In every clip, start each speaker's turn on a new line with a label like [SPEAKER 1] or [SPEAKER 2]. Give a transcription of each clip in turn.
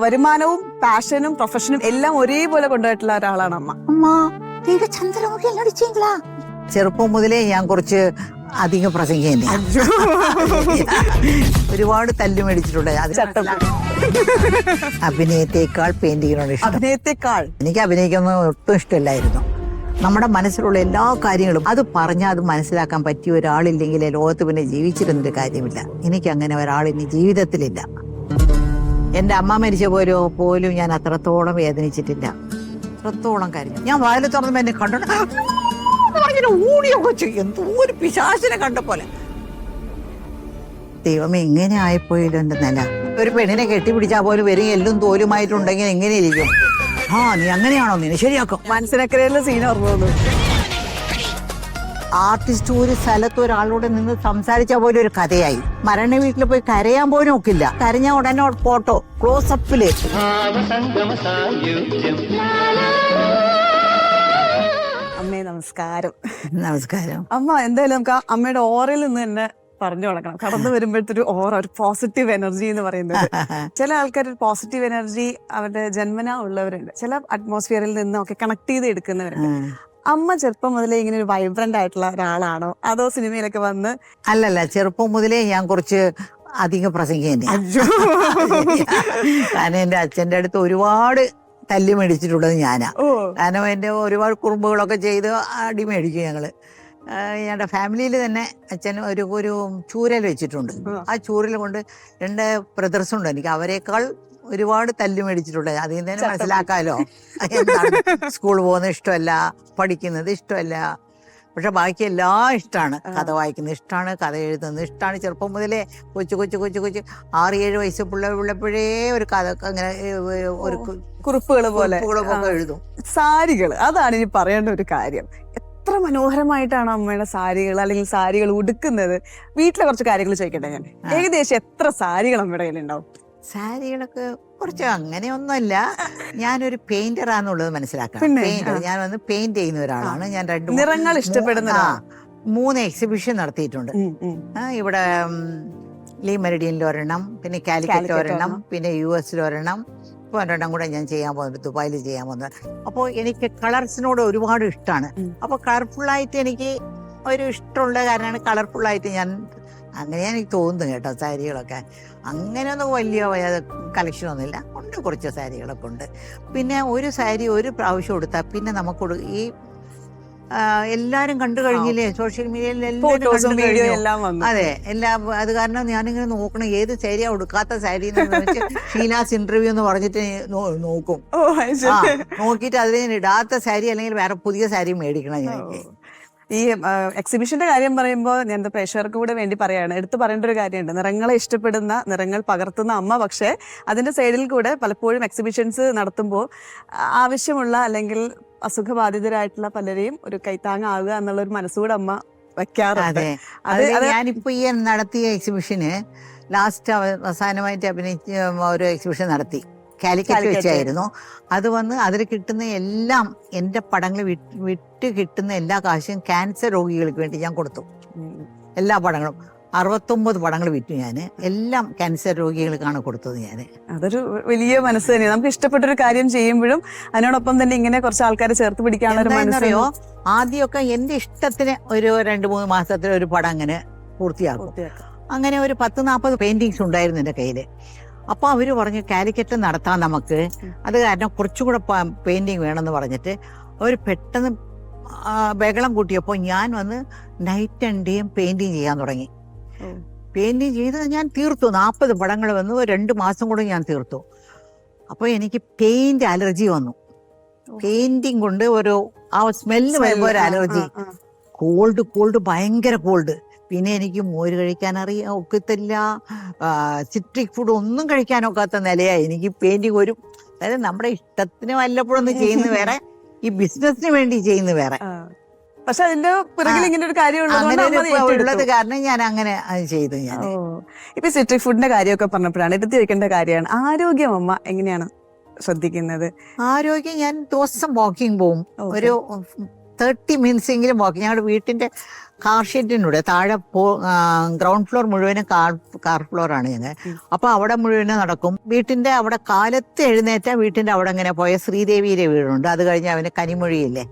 [SPEAKER 1] വരുമാനവും പാഷനും പ്രൊഫഷനും എല്ലാം ഒരേപോലെ കൊണ്ടുപോയിട്ടുള്ള ഒരാളാണ് അമ്മ.
[SPEAKER 2] ചെറുപ്പം മുതലേ ഞാൻ കുറച്ച് അധികം പ്രസംഗം ഒരുപാട് തല്ലു മേടിച്ചിട്ടുണ്ട്. അഭിനയത്തെക്കാൾ പെയിന്റിങ്ങിനോട് ഇഷ്ടം.
[SPEAKER 1] അഭിനയത്തെക്കാൾ
[SPEAKER 2] എനിക്ക് അഭിനയിക്കുന്നത് ഒട്ടും ഇഷ്ടമല്ലായിരുന്നു. നമ്മുടെ മനസ്സിലുള്ള എല്ലാ കാര്യങ്ങളും അത് പറഞ്ഞാൽ അത് മനസ്സിലാക്കാൻ പറ്റിയ ഒരാളില്ലെങ്കിൽ ലോകത്ത് പിന്നെ ജീവിച്ചിരുന്നൊരു കാര്യമില്ല. എനിക്ക് അങ്ങനെ ഒരാൾ ഇനി ജീവിതത്തിലില്ല. എൻ്റെ അമ്മ മരിച്ച പോലും ഞാൻ അത്രത്തോളം വേദനിച്ചിട്ടില്ല. അത്രത്തോളം കാര്യം ഞാൻ വായിൽ തുറന്നപ്പോൾ എന്നെ കണ്ടോ ഊടിയൊക്കെ ചെയ്യും. എന്തോ ഒരു പിശാചിനെ കണ്ട പോലെ. ദൈവം എങ്ങനെ ആയിപ്പോയില്ലോ എൻ്റെ നില. ഒരു പെണ്ണിനെ കെട്ടിപ്പിടിച്ചാൽ പോലും വരും എല്ലും തോലുമായിട്ടുണ്ടെങ്കിൽ എങ്ങനെയിരിക്കും? നീ അങ്ങനെയാണോ? നീ ശരിയാക്കും.
[SPEAKER 1] മനസ്സിനക്കരയിലെ സീൻ ഓർമ്മ.
[SPEAKER 2] ആർട്ടിസ്റ്റ് ഒരു സ്ഥലത്ത് ഒരാളോട് നിന്ന് സംസാരിച്ചാൽ പോലും ഒരു കഥയായി. മരണ വീട്ടിൽ പോയി കരയാൻ പോലും ഒക്കില്ല. കരഞ്ഞ ഉടനെ ഫോട്ടോ ക്ലോസപ്പില്.
[SPEAKER 1] അമ്മേ നമസ്കാരം.
[SPEAKER 2] നമസ്കാരം.
[SPEAKER 1] അമ്മ എന്തായാലും നമുക്ക് ആ അമ്മയുടെ ഓറയിൽ നിന്ന് തന്നെ പറഞ്ഞു തുടങ്ങണം. കടന്നു വരുമ്പോഴത്തെ ഓറ, ഒരു പോസിറ്റീവ് എനർജി എന്ന് പറയുന്നത്. ചില ആൾക്കാർ ഒരു പോസിറ്റീവ് എനർജി അവരുടെ ജന്മനാ ഉള്ളവരുണ്ട്, ചില അറ്റ്മോസ്ഫിയറിൽ നിന്നൊക്കെ കണക്ട് ചെയ്ത് എടുക്കുന്നവരുണ്ട്. അമ്മ ചെറുപ്പം മുതലേ ഇങ്ങനെ ഒരു വൈബ്രന്റ് ആയിട്ടുള്ള ഒരാളാണോ, അതോ സിനിമയിലൊക്കെ വന്ന്?
[SPEAKER 2] അല്ലല്ല, ചെറുപ്പം മുതലേ ഞാൻ കുറച്ച് അധികം പ്രസംഗം കാരണം എൻ്റെ അച്ഛൻ്റെ അടുത്ത് ഒരുപാട് തല്ലി മേടിച്ചിട്ടുള്ളത് ഞാനാ. കാരണം എൻ്റെ ഒരുപാട് കുറുമ്പുകളൊക്കെ ചെയ്ത് അടി മേടിക്കും ഞങ്ങള്. ഞങ്ങളുടെ ഫാമിലിയിൽ തന്നെ അച്ഛൻ ഒരു ചൂരൽ വെച്ചിട്ടുണ്ട്. ആ ചൂരൽ കൊണ്ട് 2 ബ്രദേഴ്സുണ്ട് എനിക്ക്. അവരെക്കാൾ ഒരുപാട് തല്ലു മേടിച്ചിട്ടുണ്ട്. അതിൽ നിന്ന് തന്നെ മനസ്സിലാക്കാമല്ലോ എന്താണ്. സ്കൂൾ പോകുന്നത് ഇഷ്ടമല്ല, പഠിക്കുന്നത് ഇഷ്ടമല്ല, പക്ഷെ ബാക്കി എല്ലാം ഇഷ്ടമാണ്. കഥ വായിക്കുന്നത് ഇഷ്ടമാണ്, കഥ എഴുതുന്നത് ഇഷ്ടമാണ്. ചെറുപ്പം മുതലേ കൊച്ചു 6-7 വയസ്സ് പിള്ളപ്പോഴേ ഒരു കഥ അങ്ങനെ ഒരു കുറിപ്പുകളൊക്കെ എഴുതും.
[SPEAKER 1] സാരികൾ, അതാണ് ഇനി പറയേണ്ട ഒരു കാര്യം. എത്ര മനോഹരമായിട്ടാണ് അമ്മയുടെ സാരികൾ, അല്ലെങ്കിൽ സാരികൾ ഉടുക്കുന്നത്. വീട്ടിലെ കുറച്ച് കാര്യങ്ങൾ ചോദിക്കട്ടെ ഞാൻ. ഏകദേശം എത്ര സാരികൾ അമ്മയുടെ കയ്യിലുണ്ടാവും?
[SPEAKER 2] സാരികളൊക്കെ കുറച്ച് അങ്ങനെയൊന്നുമല്ല. ഞാനൊരു പെയിന്ററാന്നുള്ളത് മനസ്സിലാക്കാം. ഞാൻ വന്ന് പെയിന്റ് ചെയ്യുന്ന ഒരാളാണ്. ഞാൻ
[SPEAKER 1] നിറങ്ങൾ ഇഷ്ടപ്പെടുന്ന
[SPEAKER 2] 3 എക്സിബിഷൻ നടത്തിയിട്ടുണ്ട്. ഇവിടെ ലീ മെറിഡിയനിൽ ഒരെണ്ണം, പിന്നെ കാലിക്കറ്റ് ഒരെണ്ണം, പിന്നെ US ഒരെണ്ണം, ഇപ്പോൾ 2 കൂടെ ഞാൻ ചെയ്യാൻ പോകുന്നത്, ദുബായിൽ ചെയ്യാൻ പോകുന്നത്. അപ്പോൾ എനിക്ക് കളർസിനോട് ഒരുപാട് ഇഷ്ടമാണ്. അപ്പോൾ കളർഫുള്ളായിട്ട് എനിക്ക് ഒരു ഇഷ്ടമുള്ള കാരണമാണ് കളർഫുള്ളായിട്ട് ഞാൻ അങ്ങനെയാണ് എനിക്ക് തോന്നുന്നത് കേട്ടോ. സാരികളൊക്കെ അങ്ങനെയൊന്നും വലിയ കളക്ഷനൊന്നുമില്ല, ഉണ്ട് കുറച്ച് സാരികളൊക്കെ ഉണ്ട്. പിന്നെ ഒരു സാരി ഒരു പ്രാവശ്യം കൊടുത്താൽ പിന്നെ നമുക്ക് ഈ എല്ലാരും കണ്ടു കഴിഞ്ഞില്ലേ, സോഷ്യൽ മീഡിയയിൽ എല്ലാം. അതെ, എല്ലാം. അത് കാരണം ഞാനിങ്ങനെ നോക്കണം ഏത് സാരിയാ ഉടുക്കാത്ത സാരി ഷീലാസ് ഇന്റർവ്യൂ എന്ന് പറഞ്ഞിട്ട് നോക്കും. നോക്കിയിട്ട് അതിന് ഇടാത്ത സാരി അല്ലെങ്കിൽ വേറെ പുതിയ സാരി മേടിക്കണം എനിക്ക്.
[SPEAKER 1] ഈ എക്സിബിഷന്റെ കാര്യം പറയുമ്പോൾ ഞാൻ പ്രേക്ഷകർക്ക് കൂടെ വേണ്ടി പറയാണ്, എടുത്തു പറയേണ്ട ഒരു കാര്യമുണ്ട്. നിറങ്ങളെ ഇഷ്ടപ്പെടുന്ന, നിറങ്ങൾ പകർത്തുന്ന അമ്മ, പക്ഷേ അതിന്റെ സൈഡിൽ കൂടെ പലപ്പോഴും എക്സിബിഷൻസ് നടത്തുമ്പോൾ ആവശ്യമുള്ള അല്ലെങ്കിൽ അസുഖബാധിതരായിട്ടുള്ള പലരെയും ഒരു കൈത്താങ്ങാവുക എന്നുള്ള ഒരു മനസ്സുകൂടെ അമ്മ വെക്കാറുണ്ട്.
[SPEAKER 2] ഞാനിപ്പോ ഈ നടത്തിയ എക്സിബിഷന് ലാസ്റ്റ് അവസാനമായിട്ട് അഭിനയിച്ച ഒരു എക്സിബിഷൻ നടത്തി, കാലിക്കറ്റ് വെച്ചായിരുന്നു. അത് വന്ന് അതിൽ കിട്ടുന്ന എല്ലാം, എൻ്റെ പടങ്ങൾ വിറ്റ് കിട്ടുന്ന എല്ലാ കാശും ക്യാൻസർ രോഗികൾക്ക് വേണ്ടി ഞാൻ കൊടുത്തു. എല്ലാ പടങ്ങളും 69 പടങ്ങൾ വിറ്റു ഞാൻ. എല്ലാം ക്യാൻസർ രോഗികൾക്കാണ് കൊടുത്തത് ഞാൻ.
[SPEAKER 1] അതൊരു വലിയ മനസ്സ് തന്നെയാണ്. നമുക്ക് ഇഷ്ടപ്പെട്ടൊരു കാര്യം ചെയ്യുമ്പോഴും അതിനോടൊപ്പം തന്നെ ഇങ്ങനെ കുറച്ച് ആൾക്കാരെ ചേർത്ത് പിടിക്കാനുള്ള മനസ്സറിയോ.
[SPEAKER 2] ആദ്യമൊക്കെ എൻ്റെ ഇഷ്ടത്തിന് ഒരു 2-3 മാസത്തിൽ ഒരു പടം അങ്ങനെ പൂർത്തിയാക്കും. അങ്ങനെ ഒരു 10-40 പെയിന്റിങ്സ് ഉണ്ടായിരുന്നു എൻ്റെ കയ്യിൽ. അപ്പോൾ അവർ പറഞ്ഞു കാലിക്കറ്റ് നടത്താൻ നമുക്ക്, അത് കാരണം കുറച്ചും കൂടെ പെയിന്റിങ് വേണമെന്ന് പറഞ്ഞിട്ട് അവർ പെട്ടെന്ന് ബഹളം കൂട്ടിയപ്പോൾ ഞാൻ വന്ന് നൈറ്റ് ആൻഡ് ഡേയും പെയിന്റിങ് ചെയ്യാൻ തുടങ്ങി. പെയിന്റിങ് ചെയ്ത് ഞാൻ തീർത്തു. 40 പടങ്ങൾ വന്നു. 2 മാസം കൂടെ ഞാൻ തീർത്തു. അപ്പോൾ എനിക്ക് പെയിന്റ് അലർജി വന്നു. പെയിന്റിങ് കൊണ്ട് ആ സ്മെല്ല് വരുമ്പോൾ ഒരു അലർജി. കോൾഡ് ഭയങ്കര കോൾഡ്. പിന്നെ എനിക്ക് മോര് കഴിക്കാൻ ഒക്കത്തില്ല, സിട്രിക് ഫുഡ് ഒന്നും കഴിക്കാനൊക്കാത്ത നിലയായി എനിക്ക്. പെയിന്റിങ് അതായത് നമ്മുടെ ഇഷ്ടത്തിന് വല്ലപ്പോഴൊന്നും ചെയ്യുന്ന വേറെ, ഈ ബിസിനസിന് വേണ്ടി ചെയ്യുന്ന വേറെ.
[SPEAKER 1] പക്ഷെ അതിന്റെ പിറകിൽ ഇങ്ങനെ ഒരു കാര്യം
[SPEAKER 2] ഉള്ളത് കാരണം ഞാൻ അങ്ങനെ ചെയ്തു. ഞാൻ
[SPEAKER 1] ഇപ്പൊ സിട്രിക് ഫുഡിന്റെ കാര്യമൊക്കെ പറഞ്ഞപ്പോഴാണ് എടുത്തു വെക്കേണ്ട കാര്യമാണ് ആരോഗ്യം. അമ്മ എങ്ങനെയാണ് ശ്രദ്ധിക്കുന്നത്?
[SPEAKER 2] ആരോഗ്യം, ഞാൻ ദിവസം വാക്കിംഗ് പോവും. ഒരു 30 മിനിറ്റ്സ് എങ്കിലും വാക്ക്. ഞങ്ങളുടെ വീട്ടിന്റെ കാർ ഷെഡിനൂടെ താഴെ ഗ്രൗണ്ട് ഫ്ലോർ മുഴുവനും കാർ ഫ്ലോർ ആണ് ഞങ്ങൾ. അപ്പൊ അവിടെ മുഴുവനും നടക്കും. വീട്ടിന്റെ അവിടെ കാലത്ത് എഴുന്നേറ്റ വീട്ടിന്റെ അവിടെ ഇങ്ങനെ പോയ ശ്രീദേവിയുടെ വീടുണ്ട്. അത് കഴിഞ്ഞ് അവന് കനിമൊഴിയില്ലേ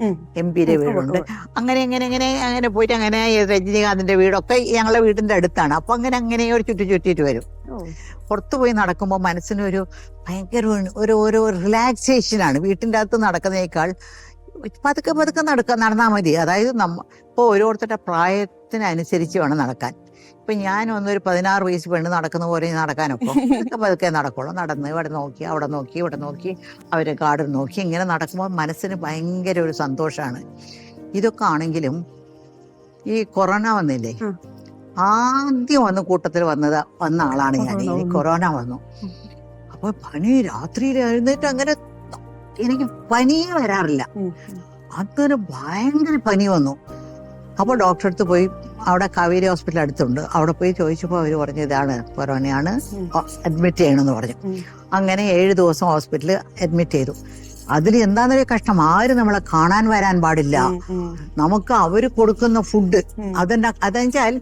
[SPEAKER 2] MP-യുടെ വീടുണ്ട്. അങ്ങനെ പോയിട്ട് അങ്ങനെ രജനീകാന്തിന്റെ വീടൊക്കെ ഞങ്ങളുടെ വീടിന്റെ അടുത്താണ്. അപ്പൊ അങ്ങനെ ഒരു ചുറ്റിട്ട് വരും. പുറത്തു പോയി നടക്കുമ്പോൾ മനസ്സിനൊരു ഭയങ്കര ഒരു റിലാക്സേഷനാണ്. വീട്ടിൻ്റെ അകത്ത് നടക്കുന്നതിനേക്കാൾ പതുക്കെ നടന്നാൽ മതി. അതായത് ഇപ്പോൾ ഓരോരുത്തരുടെ പ്രായത്തിനനുസരിച്ച് വേണം നടക്കാൻ. ഇപ്പൊ ഞാൻ ഒരു 16 വയസ്സ് പെണ്ണ് നടക്കുന്ന പോലെ നടക്കാനൊക്കെ പതുക്കെ നടക്കുള്ളൂ. നടന്ന് ഇവിടെ നോക്കി അവിടെ നോക്കി അവരെ ഗാർഡൻ നോക്കി ഇങ്ങനെ നടക്കുമ്പോൾ മനസ്സിന് ഭയങ്കര ഒരു സന്തോഷമാണ്. ഇതൊക്കെ ആണെങ്കിലും ഈ കൊറോണ വന്നില്ലേ, ആദ്യം വന്ന് കൂട്ടത്തിൽ വന്ന ആളാണ് ഞാൻ. ഈ കൊറോണ വന്നു. അപ്പൊ രാത്രിയിൽ എഴുന്നേറ്റ് അങ്ങനെ എനിക്ക് പനിയെ വരാറില്ല. അതൊരു ഭയങ്കര പനി വന്നു. അപ്പോൾ ഡോക്ടറെ അടുത്ത് പോയി, അവിടെ കാവേരി ഹോസ്പിറ്റൽ അടുത്തുണ്ട്, അവിടെ പോയി ചോദിച്ചപ്പോൾ അവർ പറഞ്ഞു ഇതാണ് കൊറോണയാണ്, അഡ്മിറ്റ് ചെയ്യണമെന്ന് പറഞ്ഞു. അങ്ങനെ 7 ദിവസം ഹോസ്പിറ്റലിൽ അഡ്മിറ്റ് ചെയ്തു. അതിൽ എന്താന്നൊരു കഷ്ടം, ആരും നമ്മളെ കാണാൻ വരാൻ പാടില്ല. നമുക്ക് അവര് കൊടുക്കുന്ന ഫുഡ് അതെന്നുവെച്ചാൽ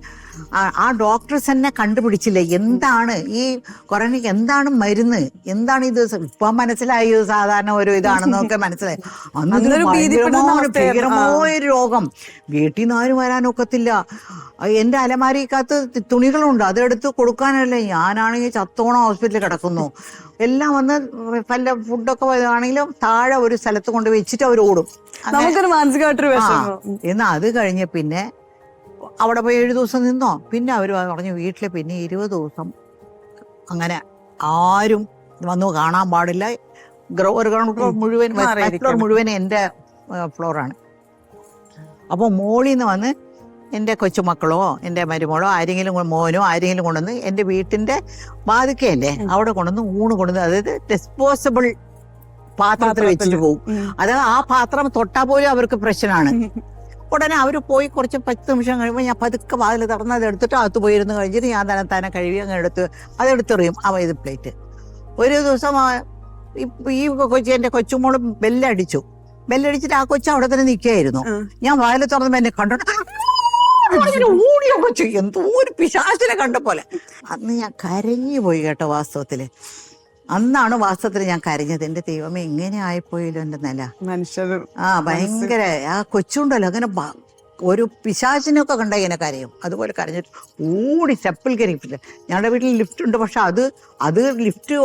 [SPEAKER 2] ആ ഡോക്ടേഴ്സ് തന്നെ കണ്ടുപിടിച്ചില്ലേ എന്താണ് ഈ കൊറോണയ്ക്ക് എന്താണ് മരുന്ന്, എന്താണ് ഇത്. ഇപ്പൊ മനസ്സിലായി സാധാരണ ഒരു ഇതാണെന്നൊക്കെ മനസ്സിലായി. അന്നൊരു ഭീകരമായ രോഗം. വീട്ടിൽ നിന്ന് ആരും വരാനൊക്കത്തില്ല. എന്റെ അലമാരിക്കകത്ത് തുണികളുണ്ട്, അതെടുത്ത് കൊടുക്കാനല്ലേ. ഞാനാണെങ്കിൽ ചത്തോണം ഹോസ്പിറ്റലിൽ കിടക്കുന്നു. എല്ലാം വന്ന് പല ഫുഡൊക്കെ ആണെങ്കിലും താഴെ ഒരു സ്ഥലത്ത് കൊണ്ട് വെച്ചിട്ട് അവർ ഓടും. എന്നാ അത് കഴിഞ്ഞ് പിന്നെ അവിടെ പോയി 7 ദിവസം നിന്നോ. പിന്നെ അവർ പറഞ്ഞു വീട്ടില് പിന്നെ 20 ദിവസം അങ്ങനെ ആരും വന്നു കാണാൻ പാടില്ല. ഒരു ഗ്രൗണ്ട് ഫ്ലോർ മുഴുവൻ എൻ്റെ ഫ്ലോറാണ്. അപ്പോൾ മോളിൽ നിന്ന് വന്ന് എൻ്റെ കൊച്ചുമക്കളോ എൻ്റെ മരുമോളോ മോനോ ആരെങ്കിലും കൊണ്ടുവന്ന് എൻ്റെ വീട്ടിൻ്റെ വാതിക്കയല്ലേ അവിടെ കൊണ്ടുവന്ന് കൊണ്ടുവന്ന്, അതായത് ഡിസ്പോസിബിൾ പാത്രത്തിൽ വെച്ചിട്ട് പോകും. അത് ആ പാത്രം തൊട്ടാൽ പോലും അവർക്ക് പ്രശ്നമാണ്. ഉടനെ അവർ പോയി കുറച്ച് 10 നിമിഷം കഴിയുമ്പോൾ ഞാൻ പതുക്കെ വാതിൽ തുറന്ന് അതെടുത്തിട്ട് അകത്ത് പോയിരുന്ന് കഴിഞ്ഞിട്ട് ഞാൻ തന്നെ കഴുകി അങ്ങനെ അതെടുത്തെറിയും ഇത് പ്ലേറ്റ്. ഒരു ദിവസം ഈ എൻ്റെ കൊച്ചുമോള് ബെല്ലടിച്ചിട്ട് ആ കൊച്ചു അവിടെ തന്നെ നിൽക്കുകയായിരുന്നു. ഞാൻ വാതിൽ തുറന്നപ്പോൾ എന്നെ കണ്ടോണ്ട് ഓടിയൊക്കെ ചെയ്യും, എന്തോ ഒരു പിശാചിനെ കണ്ട പോലെ. അന്ന് ഞാൻ കരഞ്ഞു പോയി കേട്ടോ. അന്നാണ് വാസ്തവത്തിൽ ഞാൻ കരഞ്ഞത്. എന്റെ ദൈവമേ എങ്ങനെ ആയിപ്പോയല്ലോ എന്റെ നില. ഭയങ്കര ആ കൊച്ചുണ്ടല്ലോ, അങ്ങനെ ഒരു പിശാചിനൊക്കെ കണ്ട ഇങ്ങനെ കരയും. അതുപോലെ കരഞ്ഞിട്ട് ഓടി സ്റ്റെപ്പിൽ കയറിയിട്ടില്ല. ഞങ്ങളുടെ വീട്ടിൽ ലിഫ്റ്റ് ഉണ്ട്, പക്ഷെ അത് ലിഫ്റ്റ്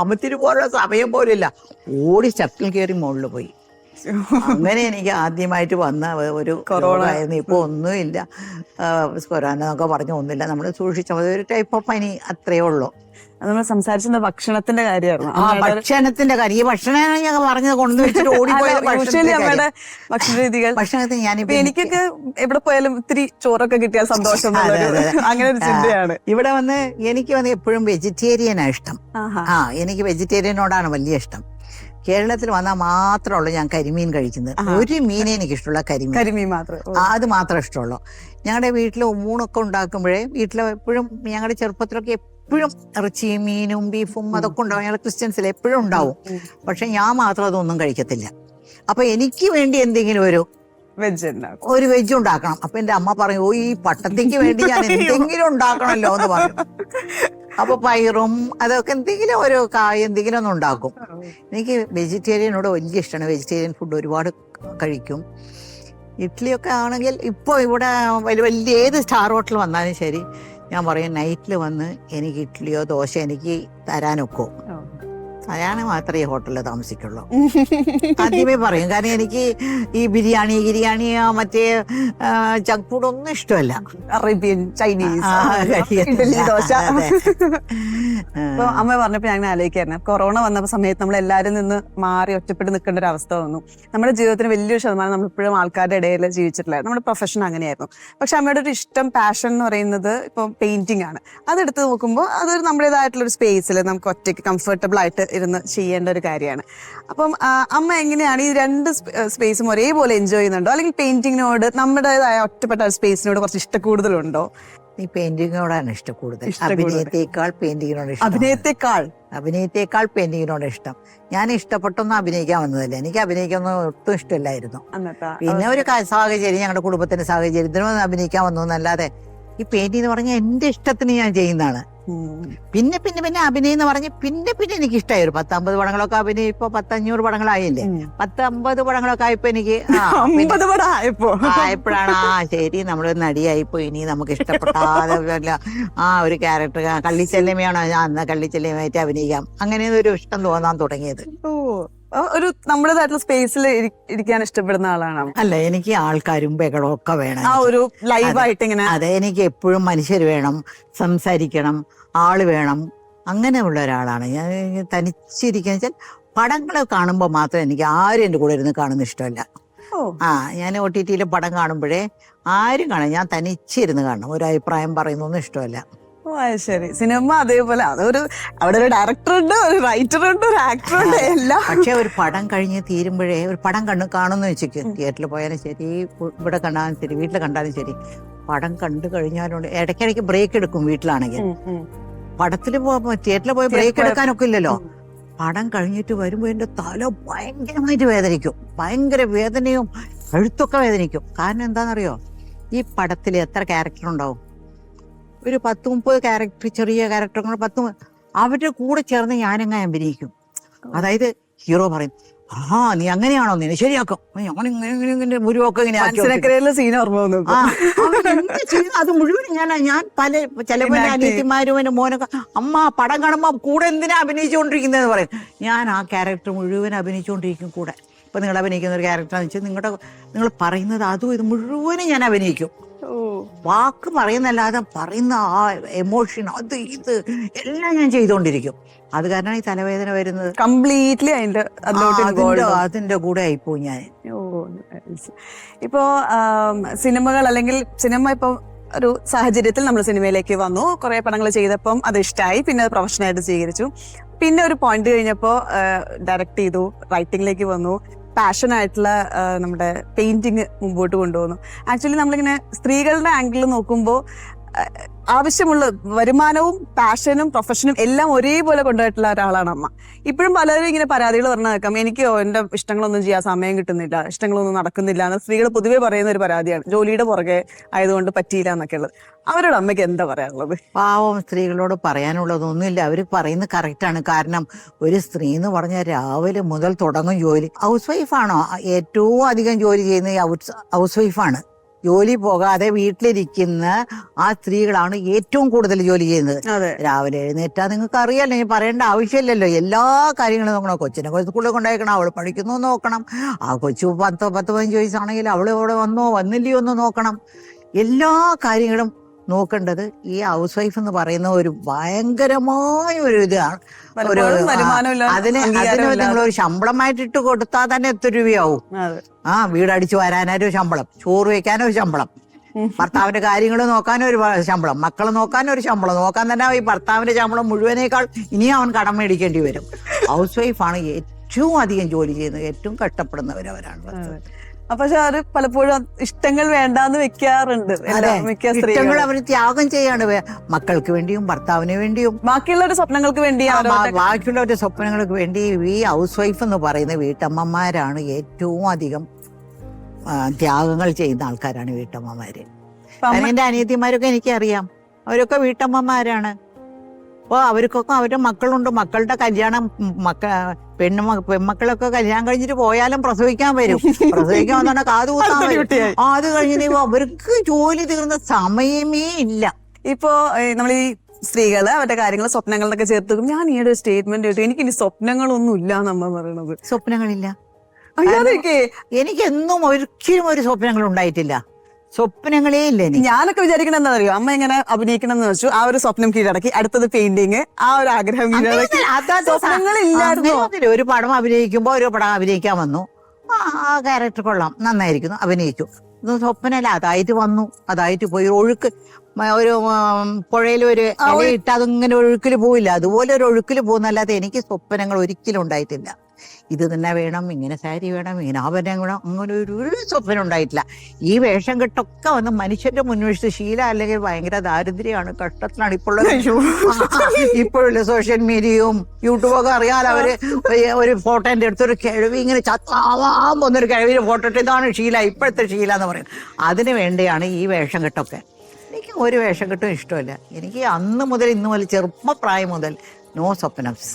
[SPEAKER 2] അമത്തിരി പോലുള്ള സമയം പോലില്ല. ഓടി സ്റ്റെപ്പിൽ കയറി മുകളിൽ പോയി. അങ്ങനെ എനിക്ക് ആദ്യമായിട്ട് വന്ന ഒരു കൊറോണ ആയിരുന്നു. ഇപ്പൊ ഒന്നുമില്ല, കൊറോണ എന്നൊക്കെ പറഞ്ഞ ഒന്നുമില്ല. നമ്മൾ സൂക്ഷിച്ചത് ഒരു ടൈപ്പ് ഓഫ് പനി അത്രയേ ഉള്ളൂ.
[SPEAKER 1] നമ്മൾ സംസാരിച്ചത് ഭക്ഷണത്തിന്റെ കാര്യമായിരുന്നു.
[SPEAKER 2] ഭക്ഷണത്തിന്റെ കാര്യം. ഈ ഭക്ഷണം ഞാൻ പറഞ്ഞത് കൊണ്ടു വെച്ചിട്ട് ഓടിപ്പോയത്
[SPEAKER 1] ഭക്ഷണ രീതികൾ.
[SPEAKER 2] ഭക്ഷണത്തിന് ഞാനിപ്പോ
[SPEAKER 1] എനിക്കൊക്കെ എവിടെ പോയാലും ഇത്തിരി ചോറൊക്കെ കിട്ടിയാൽ സന്തോഷം, അങ്ങനെ ഒരു ചിന്തയാണ്.
[SPEAKER 2] ഇവിടെ എനിക്ക് എപ്പോഴും വെജിറ്റേറിയനാ ഇഷ്ടം. എനിക്ക് വെജിറ്റേറിയനോടാണ് വലിയ ഇഷ്ടം. കേരളത്തിൽ വന്നാൽ മാത്രമുള്ളൂ ഞാൻ കരിമീൻ കഴിക്കുന്നത്. ഒരു മീനെ എനിക്ക് ഇഷ്ടമുള്ള കരിമീൻ മാത്രം, അത് മാത്രം ഇഷ്ടമുള്ളൂ. ഞങ്ങളുടെ വീട്ടിൽ ഊണൊക്കെ ഉണ്ടാക്കുമ്പോഴേ വീട്ടിൽ എപ്പോഴും ഞങ്ങളുടെ ചെറുപ്പത്തിലൊക്കെ എപ്പോഴും ഇറച്ചിയും മീനും ബീഫും അതൊക്കെ ഉണ്ടാവും. ഞങ്ങൾ ക്രിസ്ത്യൻസിൽ എപ്പോഴും ഉണ്ടാവും. പക്ഷെ ഞാൻ മാത്രം അതൊന്നും കഴിക്കത്തില്ല. അപ്പൊ എനിക്ക് വേണ്ടി എന്തെങ്കിലും ഒരു വെജ് ഉണ്ടാക്കണം. അപ്പൊ എന്റെ അമ്മ പറയും, ഈ പട്ടത്തേക്ക് വേണ്ടി ഞാൻ എന്തെങ്കിലും ഉണ്ടാക്കണമല്ലോ എന്ന് പറയും. അപ്പൊ പയറും അതൊക്കെ എന്തെങ്കിലും ഒരു കായ എന്തെങ്കിലും ഒന്നും ഉണ്ടാക്കും. എനിക്ക് വെജിറ്റേറിയനോട് വലിയ ഇഷ്ടമാണ്. വെജിറ്റേറിയൻ ഫുഡ് ഒരുപാട് കഴിക്കും. ഇഡ്ഡലിയൊക്കെ ആണെങ്കിൽ ഇപ്പോൾ ഇവിടെ വലിയ ഏത് സ്റ്റാർ ഹോട്ടൽ വന്നാലും ശരി, ഞാൻ പറയും നൈറ്റിൽ വന്ന് എനിക്ക് ഇഡ്ഡലിയോ ദോശ എനിക്ക് തരാനൊക്കോ. അയാളെ മാത്രമേ ഈ ഹോട്ടലിൽ താമസിക്കുള്ളൂ. ആദ്യമേ പറയും. കാരണം എനിക്ക് ഈ ബിരിയാണി മറ്റേ ജങ്ക് ഫുഡ് ഒന്നും ഇഷ്ടമല്ല.
[SPEAKER 1] Arabian, Chinese, dosa. ഇപ്പൊ അമ്മ പറഞ്ഞപ്പോ ഞാൻ ആലോചിക്കായിരുന്നു, കൊറോണ വന്ന സമയത്ത് നമ്മൾ എല്ലാവരും നിന്ന് മാറി ഒറ്റപ്പെട്ട് നിൽക്കേണ്ട ഒരു അവസ്ഥ വന്നു. നമ്മുടെ ജീവിതത്തിന് വലിയൊരു ശതമാനം നമ്മൾ ഇപ്പോഴും ആൾക്കാരുടെ ഇടയിൽ ജീവിച്ചിട്ടില്ല. നമ്മുടെ പ്രൊഫഷൻ അങ്ങനെയായിരുന്നു. പക്ഷെ അമ്മയുടെ ഒരു ഇഷ്ടം, പാഷൻ എന്ന് പറയുന്നത് ഇപ്പൊ പെയിന്റിംഗ് ആണ്. അതെടുത്ത് നോക്കുമ്പോൾ അതൊരു നമ്മുടേതായിട്ടുള്ള ഒരു സ്പേസിൽ നമുക്ക് ഒറ്റയ്ക്ക് കംഫർട്ടബിൾ ആയിട്ട് ഇരുന്ന് ചെയ്യേണ്ട ഒരു കാര്യമാണ്. അപ്പം അമ്മ എങ്ങനെയാണ് ഈ 2 സ്പേസും ഒരേപോലെ എൻജോയ് ചെയ്യുന്നുണ്ടോ, അല്ലെങ്കിൽ പെയിന്റിങ്ങിനോട് നമ്മുടേതായ ഒറ്റപ്പെട്ട സ്പേസിനോട് കുറച്ച് ഇഷ്ടം കൂടുതലുണ്ടോ?
[SPEAKER 2] ഈ പെയിന്റിങ്ങിനോടാണ് ഇഷ്ടം കൂടുതൽ. അഭിനയത്തെക്കാൾ പെയിന്റിങ്ങിനോട് ഇഷ്ടം. അഭിനയത്തെക്കാൾ പെയിന്റിങ്ങിനോട് ഇഷ്ടം. ഞാൻ ഇഷ്ടപ്പെട്ടൊന്നും അഭിനയിക്കാൻ വന്നതല്ല. എനിക്ക് അഭിനയിക്കൊന്നും ഒട്ടും ഇഷ്ടമില്ലായിരുന്നു. പിന്നെ ഒരു സാഹചര്യം, ഞങ്ങളുടെ കുടുംബത്തിന്റെ സാഹചര്യത്തിനും അഭിനയിക്കാൻ വന്നു എന്നല്ലാതെ ഈ പെയിന്റിംഗ് എന്ന് പറഞ്ഞാൽ എന്റെ ഇഷ്ടത്തിന് ഞാൻ ചെയ്യുന്നതാണ്. പിന്നെ പിന്നെ പിന്നെ അഭിനയം എന്ന് പറഞ്ഞ് പിന്നെ പിന്നെ എനിക്ക് ഇഷ്ടമായി. ഒരു 10-50 പടങ്ങളൊക്കെ അഭിനയം. ഇപ്പൊ 100-500 പടങ്ങളായില്ലേ. 10-50 പടങ്ങളൊക്കെ ആയപ്പോ എനിക്ക് ആയപ്പോഴാണ് ശരി നമ്മളൊരു നടിയായിപ്പോ ഇനി നമുക്ക് ഇഷ്ടപ്പെട്ടാതെ ഒരു ക്യാരക്ടർ കള്ളിച്ചെല്ലമ്മയാണോ, ഞാൻ അന്ന് കള്ളിച്ചെല്ലമ്മയായിട്ട് അഭിനയിക്കാം, അങ്ങനെ ഒരു ഇഷ്ടം തോന്നാൻ തുടങ്ങിയത്.
[SPEAKER 1] ഒരു നമ്മുടേതായിട്ടുള്ള സ്പേസിൽ ഇരിക്കാൻ ഇഷ്ടപ്പെടുന്ന ആളാണ്.
[SPEAKER 2] അല്ല, എനിക്ക് ആൾക്കാരും ബഹളവും ഒക്കെ വേണം.
[SPEAKER 1] ആ ഒരു ലൈവായിട്ട് ഇങ്ങനെ.
[SPEAKER 2] അതെ, എനിക്ക് എപ്പോഴും മനുഷ്യർ വേണം, സംസാരിക്കണം, ആള് വേണം, അങ്ങനെയുള്ള ഒരാളാണ് ഞാൻ. തനിച്ചിരിക്കുന്ന വെച്ചാൽ പടങ്ങൾ കാണുമ്പോൾ മാത്രം എനിക്ക് ആരും എൻ്റെ കൂടെ ഇരുന്ന് കാണുന്ന ഇഷ്ടമല്ല. ഞാൻ OTT പടം കാണുമ്പോഴേ ആരും കാണാം, ഞാൻ തനിച്ചിരുന്ന് കാണണം. ഒരു അഭിപ്രായം പറയുന്നൊന്നും ഇഷ്ടമല്ല.
[SPEAKER 1] ശരി. സിനിമ അതേപോലെ അതൊരു അവിടെ ഒരു ഡയറക്ടർ ഉണ്ട്, ഒരു റൈറ്റർ ഉണ്ട്, ഒരു ആക്ടർ ഉണ്ട്, എല്ലാം.
[SPEAKER 2] പക്ഷെ ഒരു പടം കഴിഞ്ഞ് തീരുമ്പോഴേ ഒരു പടം കാണുന്നു വെച്ചിട്ട് തിയേറ്ററിൽ പോയാലും ശരി, ഇവിടെ കണ്ടാലും ശരി, വീട്ടിൽ കണ്ടാലും ശരി, പടം കണ്ടു കഴിഞ്ഞാലുണ്ട് ഇടയ്ക്കിടയ്ക്ക് ബ്രേക്ക് എടുക്കും. വീട്ടിലാണെങ്കിൽ പടത്തിൽ തിയേറ്ററിൽ പോയി ബ്രേക്ക് എടുക്കാനൊക്കെ ഇല്ലല്ലോ. പടം കഴിഞ്ഞിട്ട് വരുമ്പോ എന്റെ തല ഭയങ്കരമായിട്ട് വേദനിക്കും. ഭയങ്കര വേദനയും എഴുത്തൊക്കെ വേദനിക്കും. കാരണം എന്താണെന്നറിയോ, ഈ പടത്തിൽ എത്ര ക്യാരക്ടർ ഉണ്ടാവും? ഒരു 10-30 ക്യാരക്ടർ, ചെറിയ ക്യാരക്ടർ 10, അവരുടെ കൂടെ ചേർന്ന് ഞാനങ്ങ് അഭിനയിക്കും. അതായത് ഹീറോ പറയും, നീ അങ്ങനെയാണോ, നീ ശരിയാക്കും, മുരുവൊക്കെ ഇങ്ങനെ അത് മുഴുവൻ ഞാൻ പല ചിലപ്പോൾ അനിയത്തിമാരും എൻ്റെ മോനൊക്കെ അമ്മ പടം കാണുമ്പോൾ കൂടെ എന്തിനാ അഭിനയിച്ചുകൊണ്ടിരിക്കുന്നതെന്ന് പറയും. ഞാൻ ആ ക്യാരക്ടർ മുഴുവൻ അഭിനയിച്ചുകൊണ്ടിരിക്കും കൂടെ. ഇപ്പൊ നിങ്ങൾ അഭിനയിക്കുന്ന ഒരു ക്യാരക്ടറാന്ന് വെച്ചാൽ നിങ്ങൾ പറയുന്നത് അതും ഇത് മുഴുവനും ഞാൻ അഭിനയിക്കും. വാക്ക് പറയുന്നല്ലാതെ പറയുന്ന ആ എമോഷൻ, അത് ഇത് എല്ലാം ഞാൻ ചെയ്തുകൊണ്ടിരിക്കും. അത് കാരണം ഈ തലവേദന വരുന്നത്
[SPEAKER 1] കംപ്ലീറ്റ്ലി
[SPEAKER 2] അതിന്റെ കൂടെ ആയിപ്പോയി ഞാൻ.
[SPEAKER 1] ഇപ്പോ സിനിമകൾ അല്ലെങ്കിൽ സിനിമ ഇപ്പൊ ഒരു സാഹചര്യത്തിൽ നമ്മൾ സിനിമയിലേക്ക് വന്നു, കുറെ പടങ്ങൾ ചെയ്തപ്പം അത് ഇഷ്ടമായി, പിന്നെ അത് പ്രൊഫഷനായിട്ട് സ്വീകരിച്ചു. പിന്നെ ഒരു പോയിന്റ് കഴിഞ്ഞപ്പോൾ ഡയറക്റ്റ് ചെയ്തു, റൈറ്റിംഗിലേക്ക് വന്നു, പാഷനായിട്ടുള്ള നമ്മുടെ പെയിന്റിങ് മുമ്പോട്ട് കൊണ്ടുപോകുന്നു. ആക്ച്വലി നമ്മളിങ്ങനെ സ്ത്രീകളുടെ ആംഗിളിൽ നോക്കുമ്പോൾ ആവശ്യമുള്ള വരുമാനവും പാഷനും പ്രൊഫഷനും എല്ലാം ഒരേപോലെ കൊണ്ടുപോയിട്ടുള്ള ഒരാളാണ് അമ്മ. ഇപ്പോഴും പലരും ഇങ്ങനെ പരാതികൾ പറഞ്ഞു കേൾക്കാം, എനിക്ക് എൻ്റെ ഇഷ്ടങ്ങളൊന്നും ചെയ്യാൻ സമയം കിട്ടുന്നില്ല, ഇഷ്ടങ്ങളൊന്നും നടക്കുന്നില്ല എന്ന് സ്ത്രീകൾ പൊതുവെ പറയുന്ന ഒരു പരാതിയാണ്. ജോലിയുടെ പുറകെ ആയതുകൊണ്ട് പറ്റിയില്ല എന്നൊക്കെ ഉള്ളത്. അവരോട് അമ്മയ്ക്ക് എന്താ പറയാനുള്ളത്?
[SPEAKER 2] പാവം സ്ത്രീകളോട് പറയാനുള്ളതൊന്നുമില്ല. അവർ പറയുന്നത് കറക്റ്റാണ്. കാരണം ഒരു സ്ത്രീ എന്ന് പറഞ്ഞാൽ രാവിലെ മുതൽ തുടങ്ങും ജോലി. ഹൗസ് വൈഫാണോ ഏറ്റവും അധികം ജോലി ചെയ്യുന്നത്? ഹൗസ് വൈഫാണ്. ജോലി പോകാതെ വീട്ടിലിരിക്കുന്ന ആ സ്ത്രീകളാണ് ഏറ്റവും കൂടുതൽ ജോലി ചെയ്യുന്നത്. രാവിലെ എഴുന്നേറ്റാ നിങ്ങൾക്ക് അറിയാലോ, ഞാൻ പറയേണ്ട ആവശ്യമില്ലല്ലോ. എല്ലാ കാര്യങ്ങളും നോക്കണം. കൊച്ചിനെ സ്കൂളിൽ കൊണ്ടേക്കണം, അവൾ പഠിക്കുന്നു നോക്കണം. ആ കൊച്ചു 10-15 വയസ്സാണെങ്കിൽ അവൾ ഇവിടെ വന്നോ വന്നില്ലയോ എന്ന് നോക്കണം. എല്ലാ കാര്യങ്ങളും നോക്കേണ്ടത് ഈ ഹൗസ് വൈഫ് എന്ന് പറയുന്ന ഒരു ഭയങ്കരമായ ഒരു ഇതാണ്. അതിന് നിങ്ങളൊരു ശമ്പളമായിട്ട് ഇട്ട് കൊടുത്താൽ തന്നെ എത്ര രൂപയാവും? വീടടിച്ചു വരാനൊരു ശമ്പളം, ചോറ് വെക്കാനോ ശമ്പളം, ഭർത്താവിന്റെ കാര്യങ്ങൾ നോക്കാനോ ഒരു ശമ്പളം, മക്കളെ നോക്കാനോ ഒരു ശമ്പളം, നോക്കാൻ തന്നെ ഈ ഭർത്താവിന്റെ ശമ്പളം മുഴുവനേക്കാൾ ഇനിയും അവൻ കടം മേടിക്കേണ്ടി വരും. ഹൗസ് വൈഫാണ് ഏറ്റവും അധികം ജോലി ചെയ്യുന്നത്, ഏറ്റവും കഷ്ടപ്പെടുന്നവരവരാണ്.
[SPEAKER 1] പക്ഷെ അത് പലപ്പോഴും ഇഷ്ടങ്ങൾ വേണ്ടാന്ന് വെക്കാറുണ്ട്.
[SPEAKER 2] ഇഷ്ടങ്ങൾ അവർ ത്യാഗം ചെയ്യാണ്, മക്കൾക്ക് വേണ്ടിയും ഭർത്താവിന് വേണ്ടിയും
[SPEAKER 1] ബാക്കിയുള്ളവരുടെ സ്വപ്നങ്ങൾക്ക് വേണ്ടി,
[SPEAKER 2] ബാക്കിയുള്ളവരുടെ സ്വപ്നങ്ങൾക്ക് വേണ്ടി. ഈ ഹൗസ് വൈഫ് എന്ന് പറയുന്ന വീട്ടമ്മമാരാണ് ഏറ്റവും അധികം ത്യാഗങ്ങൾ ചെയ്യുന്ന ആൾക്കാരാണ് വീട്ടമ്മമാര്. എന്റെ അനിയത്തിമാരൊക്കെ എനിക്കറിയാം, അവരൊക്കെ വീട്ടമ്മമാരാണ്. അപ്പോൾ അവർക്കൊക്കെ അവരുടെ മക്കളുണ്ട്, മക്കളുടെ കല്യാണം, പെൺമക്കളൊക്കെ കല്യാണം കഴിഞ്ഞിട്ട് പോയാലും പ്രസവിക്കാൻ വരും. പ്രസവിക്കാൻ വന്നാണ് കാത് കൂത്താൻ വരും. അത് കഴിഞ്ഞിട്ട് അവർക്ക് ജോലി തീർന്ന സമയമേ ഇല്ല.
[SPEAKER 1] ഇപ്പോ നമ്മൾ ഈ സ്ത്രീകള് അവരുടെ കാര്യങ്ങൾ സ്വപ്നങ്ങളൊക്കെ ചേർത്ത് ഞാൻ ഈയൊരു സ്റ്റേറ്റ്മെന്റ് കേട്ടു, എനിക്ക് ഇനി സ്വപ്നങ്ങളൊന്നും ഇല്ല നമ്മ പറയണത്.
[SPEAKER 2] സ്വപ്നങ്ങളില്ല, എനിക്കെന്നും ഒരിക്കലും ഒരു സ്വപ്നങ്ങൾ ഉണ്ടായിട്ടില്ല. സ്വപ്നങ്ങളേ ഇല്ല.
[SPEAKER 1] ഞാനൊക്കെ വിചാരിക്കണ എന്താ അറിയോ, അമ്മ ഇങ്ങനെ അഭിനയിക്കണം എന്ന് വെച്ചു, ആ ഒരു സ്വപ്നം കീഴടക്കി, അടുത്തത് പെയിന്റിങ്, ആ ഒരു ആഗ്രഹം കീഴടക്കി.
[SPEAKER 2] ഒരു പടം അഭിനയിക്കുമ്പോ ഒരു പടം അഭിനയിക്കാൻ വന്നു, ആ ക്യാരക്ടർ കൊള്ളാം, നന്നായിരിക്കുന്നു, അഭിനയിച്ചു. ഇതൊന്നും സ്വപ്നമല്ല, അതായിട്ട് വന്നു, അതായിട്ട് പോയി. ഒഴുക്ക്, ഒരു പുഴയിൽ ഒരു ഇല ഇട്ട് അതിങ്ങനെ ഒഴുക്കിൽ പോയില്ല, അതുപോലെ ഒരു ഒഴുക്കിൽ പോകുന്നല്ലാതെ എനിക്ക് സ്വപ്നങ്ങൾ ഒരിക്കലും ഉണ്ടായിട്ടില്ല. ഇത് തന്നെ വേണം, ഇങ്ങനെ സാരി വേണം, ഇങ്ങനെ ആഭരണം വേണം, അങ്ങനെ ഒരു സ്വപ്നം ഉണ്ടായിട്ടില്ല. ഈ വേഷം കെട്ടൊക്കെ വന്ന് മനുഷ്യന്റെ മുൻവശത്ത് ശീലം അല്ലെങ്കിൽ ഭയങ്കര ദാരിദ്ര്യമാണ്, കഷ്ടത്തിലാണ് ഇപ്പോഴുള്ള സോഷ്യൽ മീഡിയയും യൂട്യൂബൊക്കെ അറിയാലോ. അവര് ഒരു ഫോട്ടോന്റെ അടുത്തൊരു കിഴവി ഇങ്ങനെ ചത്താവാൻ പോകുന്നൊരു കിഴവിയുടെ ഫോട്ടോ ഇട്ട് ഇതാണ് ശീല, ഇപ്പോഴത്തെ ശീല എന്ന് പറയും. അതിന് വേണ്ടിയാണ് ഈ വേഷം കെട്ടൊക്കെ. എനിക്ക് ഒരു വേഷം കെട്ടും ഇഷ്ടമല്ല. എനിക്ക് അന്ന് മുതൽ ഇന്ന് മുതൽ ചെറുപ്പപ്രായം മുതൽ നോ സ്വപ്നംസ്.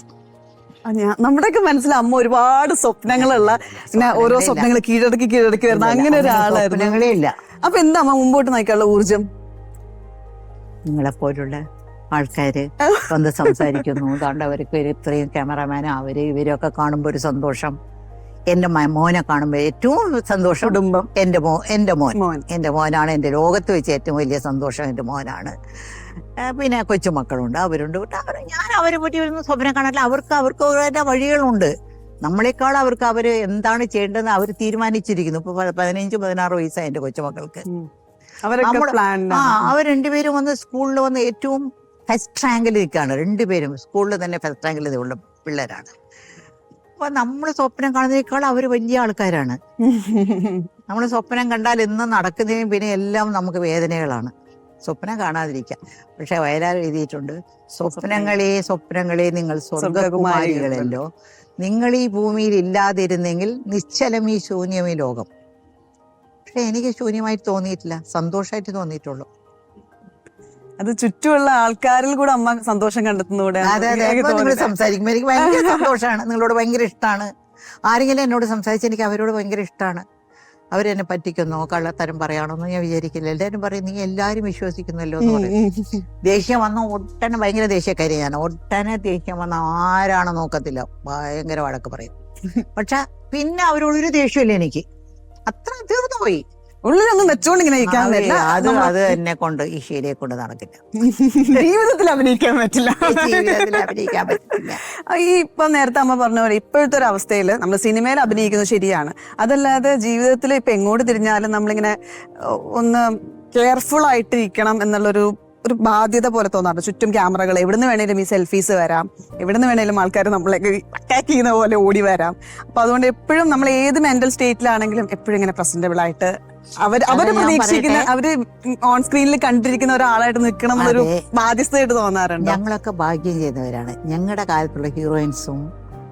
[SPEAKER 1] നമ്മുടെയൊക്കെ മനസ്സിൽ അമ്മ ഒരുപാട് സ്വപ്നങ്ങളുള്ള, പിന്നെ ഓരോ സ്വപ്നങ്ങൾ കീഴടക്കി വരുന്ന അങ്ങനെ ഒരാളായിരുന്നു.
[SPEAKER 2] സ്വപ്നങ്ങളേ ഇല്ല.
[SPEAKER 1] അപ്പൊ എന്താ അമ്മ മുമ്പോട്ട് നയിക്കാനുള്ള ഊർജം?
[SPEAKER 2] നിങ്ങളെപ്പോലുള്ള ആൾക്കാര് വന്ന് സംസാരിക്കുന്നു, അതുകൊണ്ട് അവർക്ക് ഇത്രയും ക്യാമറമാൻ അവര് ഇവരൊക്കെ കാണുമ്പോൾ ഒരു സന്തോഷം. എന്റെ മോനെ കാണുമ്പോൾ ഏറ്റവും സന്തോഷം
[SPEAKER 1] കുടുംബം.
[SPEAKER 2] എന്റെ മോനാണ്. എന്റെ ലോകത്ത് വെച്ച് ഏറ്റവും വലിയ സന്തോഷം എന്റെ മോനാണ്. പിന്നെ കൊച്ചുമക്കളുണ്ട്, അവരുണ്ട്. ഞാൻ അവരെ പറ്റി വരുന്ന സ്വപ്നം കാണാറില്ല. അവർക്ക് അവരുടെ വഴികളുണ്ട്. നമ്മളെക്കാൾ അവര് എന്താണ് ചെയ്യേണ്ടതെന്ന് അവർ തീരുമാനിച്ചിരിക്കുന്നു. ഇപ്പൊ 15-16 വയസ്സായി എന്റെ കൊച്ചുമക്കൾക്ക്. അവർ രണ്ടുപേരും വന്ന് സ്കൂളിൽ വന്ന് ഏറ്റവും ഫസ്റ്റ് റാങ്കിൽ നിൽക്കുകയാണ്. രണ്ടുപേരും സ്കൂളിൽ തന്നെ ഫസ്റ്റ് റാങ്കിൽ ഉള്ള പിള്ളേരാണ്. അപ്പൊ നമ്മൾ സ്വപ്നം കാണുന്നതിനേക്കാൾ അവര് വലിയ ആൾക്കാരാണ്. നമ്മൾ സ്വപ്നം കണ്ടാൽ എന്നും നടക്കുന്നതിനും പിന്നെ എല്ലാം നമുക്ക് വേദനകളാണ്. സ്വപ്നം കാണാതിരിക്കാം. പക്ഷെ വയലാർ എഴുതിയിട്ടുണ്ട്, സ്വപ്നങ്ങളെ നിങ്ങൾ സ്വർഗകുമാരികളല്ലോ, നിങ്ങൾ ഈ ഭൂമിയിൽ ഇല്ലാതിരുന്നെങ്കിൽ നിശ്ചലം ഈ ശൂന്യം ഈ ലോകം. പക്ഷെ എനിക്ക് ശൂന്യമായിട്ട് തോന്നിയിട്ടില്ല, സന്തോഷമായിട്ട് തോന്നിയിട്ടുള്ളൂ.
[SPEAKER 1] അത് ചുറ്റുമുള്ള ആൾക്കാരിൽ കൂടെ അമ്മ സന്തോഷം കണ്ടെത്തുന്നൂടെ?
[SPEAKER 2] നിങ്ങൾ സംസാരിക്കുമ്പോൾ എനിക്ക് ഭയങ്കര സന്തോഷമാണ്. നിങ്ങളോട് ഭയങ്കര ഇഷ്ടമാണ്. ആരെങ്കിലും എന്നോട് സംസാരിച്ച് എനിക്ക് അവരോട് ഭയങ്കര ഇഷ്ടമാണ്. അവരെന്നെ പറ്റിക്കുന്നോ കള്ളത്തരം പറയാണോന്ന് ഞാൻ വിചാരിക്കില്ല. എല്ലാവരും പറയും നീ എല്ലാവരും വിശ്വസിക്കുന്നല്ലോ എന്ന് പറയും. ദേഷ്യം വന്ന ഒട്ടനെ ഭയങ്കര ദേഷ്യക്കാരി ഞാൻ. ഒട്ടനെ ദേഷ്യം വന്ന ആരാണ് നോക്കത്തില്ല, ഭയങ്കര വഴക്ക് പറയും. പക്ഷെ പിന്നെ അവരോടൊരു ദേഷ്യമില്ല എനിക്ക്. അത്ര തീർന്നു പോയി.
[SPEAKER 1] ഉള്ളിലൊന്നും വെച്ചോണ്ട് ഇങ്ങനെ
[SPEAKER 2] അത് എന്നെ കൊണ്ട് ഈ ശീലയെ കൊണ്ട് നടക്കില്ല.
[SPEAKER 1] ജീവിതത്തിൽ അഭിനയിക്കാൻ പറ്റില്ല. ഈ ഇപ്പൊ നേരത്തെ അമ്മ പറഞ്ഞ പോലെ ഇപ്പോഴത്തെ ഒരു അവസ്ഥയിൽ നമ്മൾ സിനിമയിൽ അഭിനയിക്കുന്നത് ശരിയാണ്. അതല്ലാതെ ജീവിതത്തിൽ ഇപ്പൊ എങ്ങോട്ട് തിരിഞ്ഞാലും നമ്മളിങ്ങനെ ഒന്ന് കെയർഫുൾ ആയിട്ടിരിക്കണം എന്നുള്ളൊരു ബാധ്യത പോലെ തോന്നാറുണ്ട്. ചുറ്റും ക്യാമറകൾ, എവിടുന്ന് വേണേലും ഈ സെൽഫീസ് വരാം, എവിടുന്ന് വേണേലും ആൾക്കാർ നമ്മളെ അറ്റാക്ക് ചെയ്യുന്ന പോലെ ഓടി വരാം. അപ്പൊ അതുകൊണ്ട് എപ്പോഴും നമ്മൾ ഏത് മെന്റൽ സ്റ്റേറ്റിലാണെങ്കിലും എപ്പോഴും ഇങ്ങനെ പ്രസന്റബിൾ ആയിട്ട് അവര് പ്രതീക്ഷിക്കുന്ന, അവര് ഓൺ സ്ക്രീനിൽ കണ്ടിരിക്കുന്ന ഒരാളായിട്ട് നിൽക്കണം എന്നൊരു ബാധ്യതയായിട്ട് തോന്നാറുണ്ട്.
[SPEAKER 2] ഞങ്ങളൊക്കെ ഭാഗ്യം ചെയ്തവരാണ്. ഞങ്ങളുടെ കാലത്തുള്ള ഹീറോയിൻസും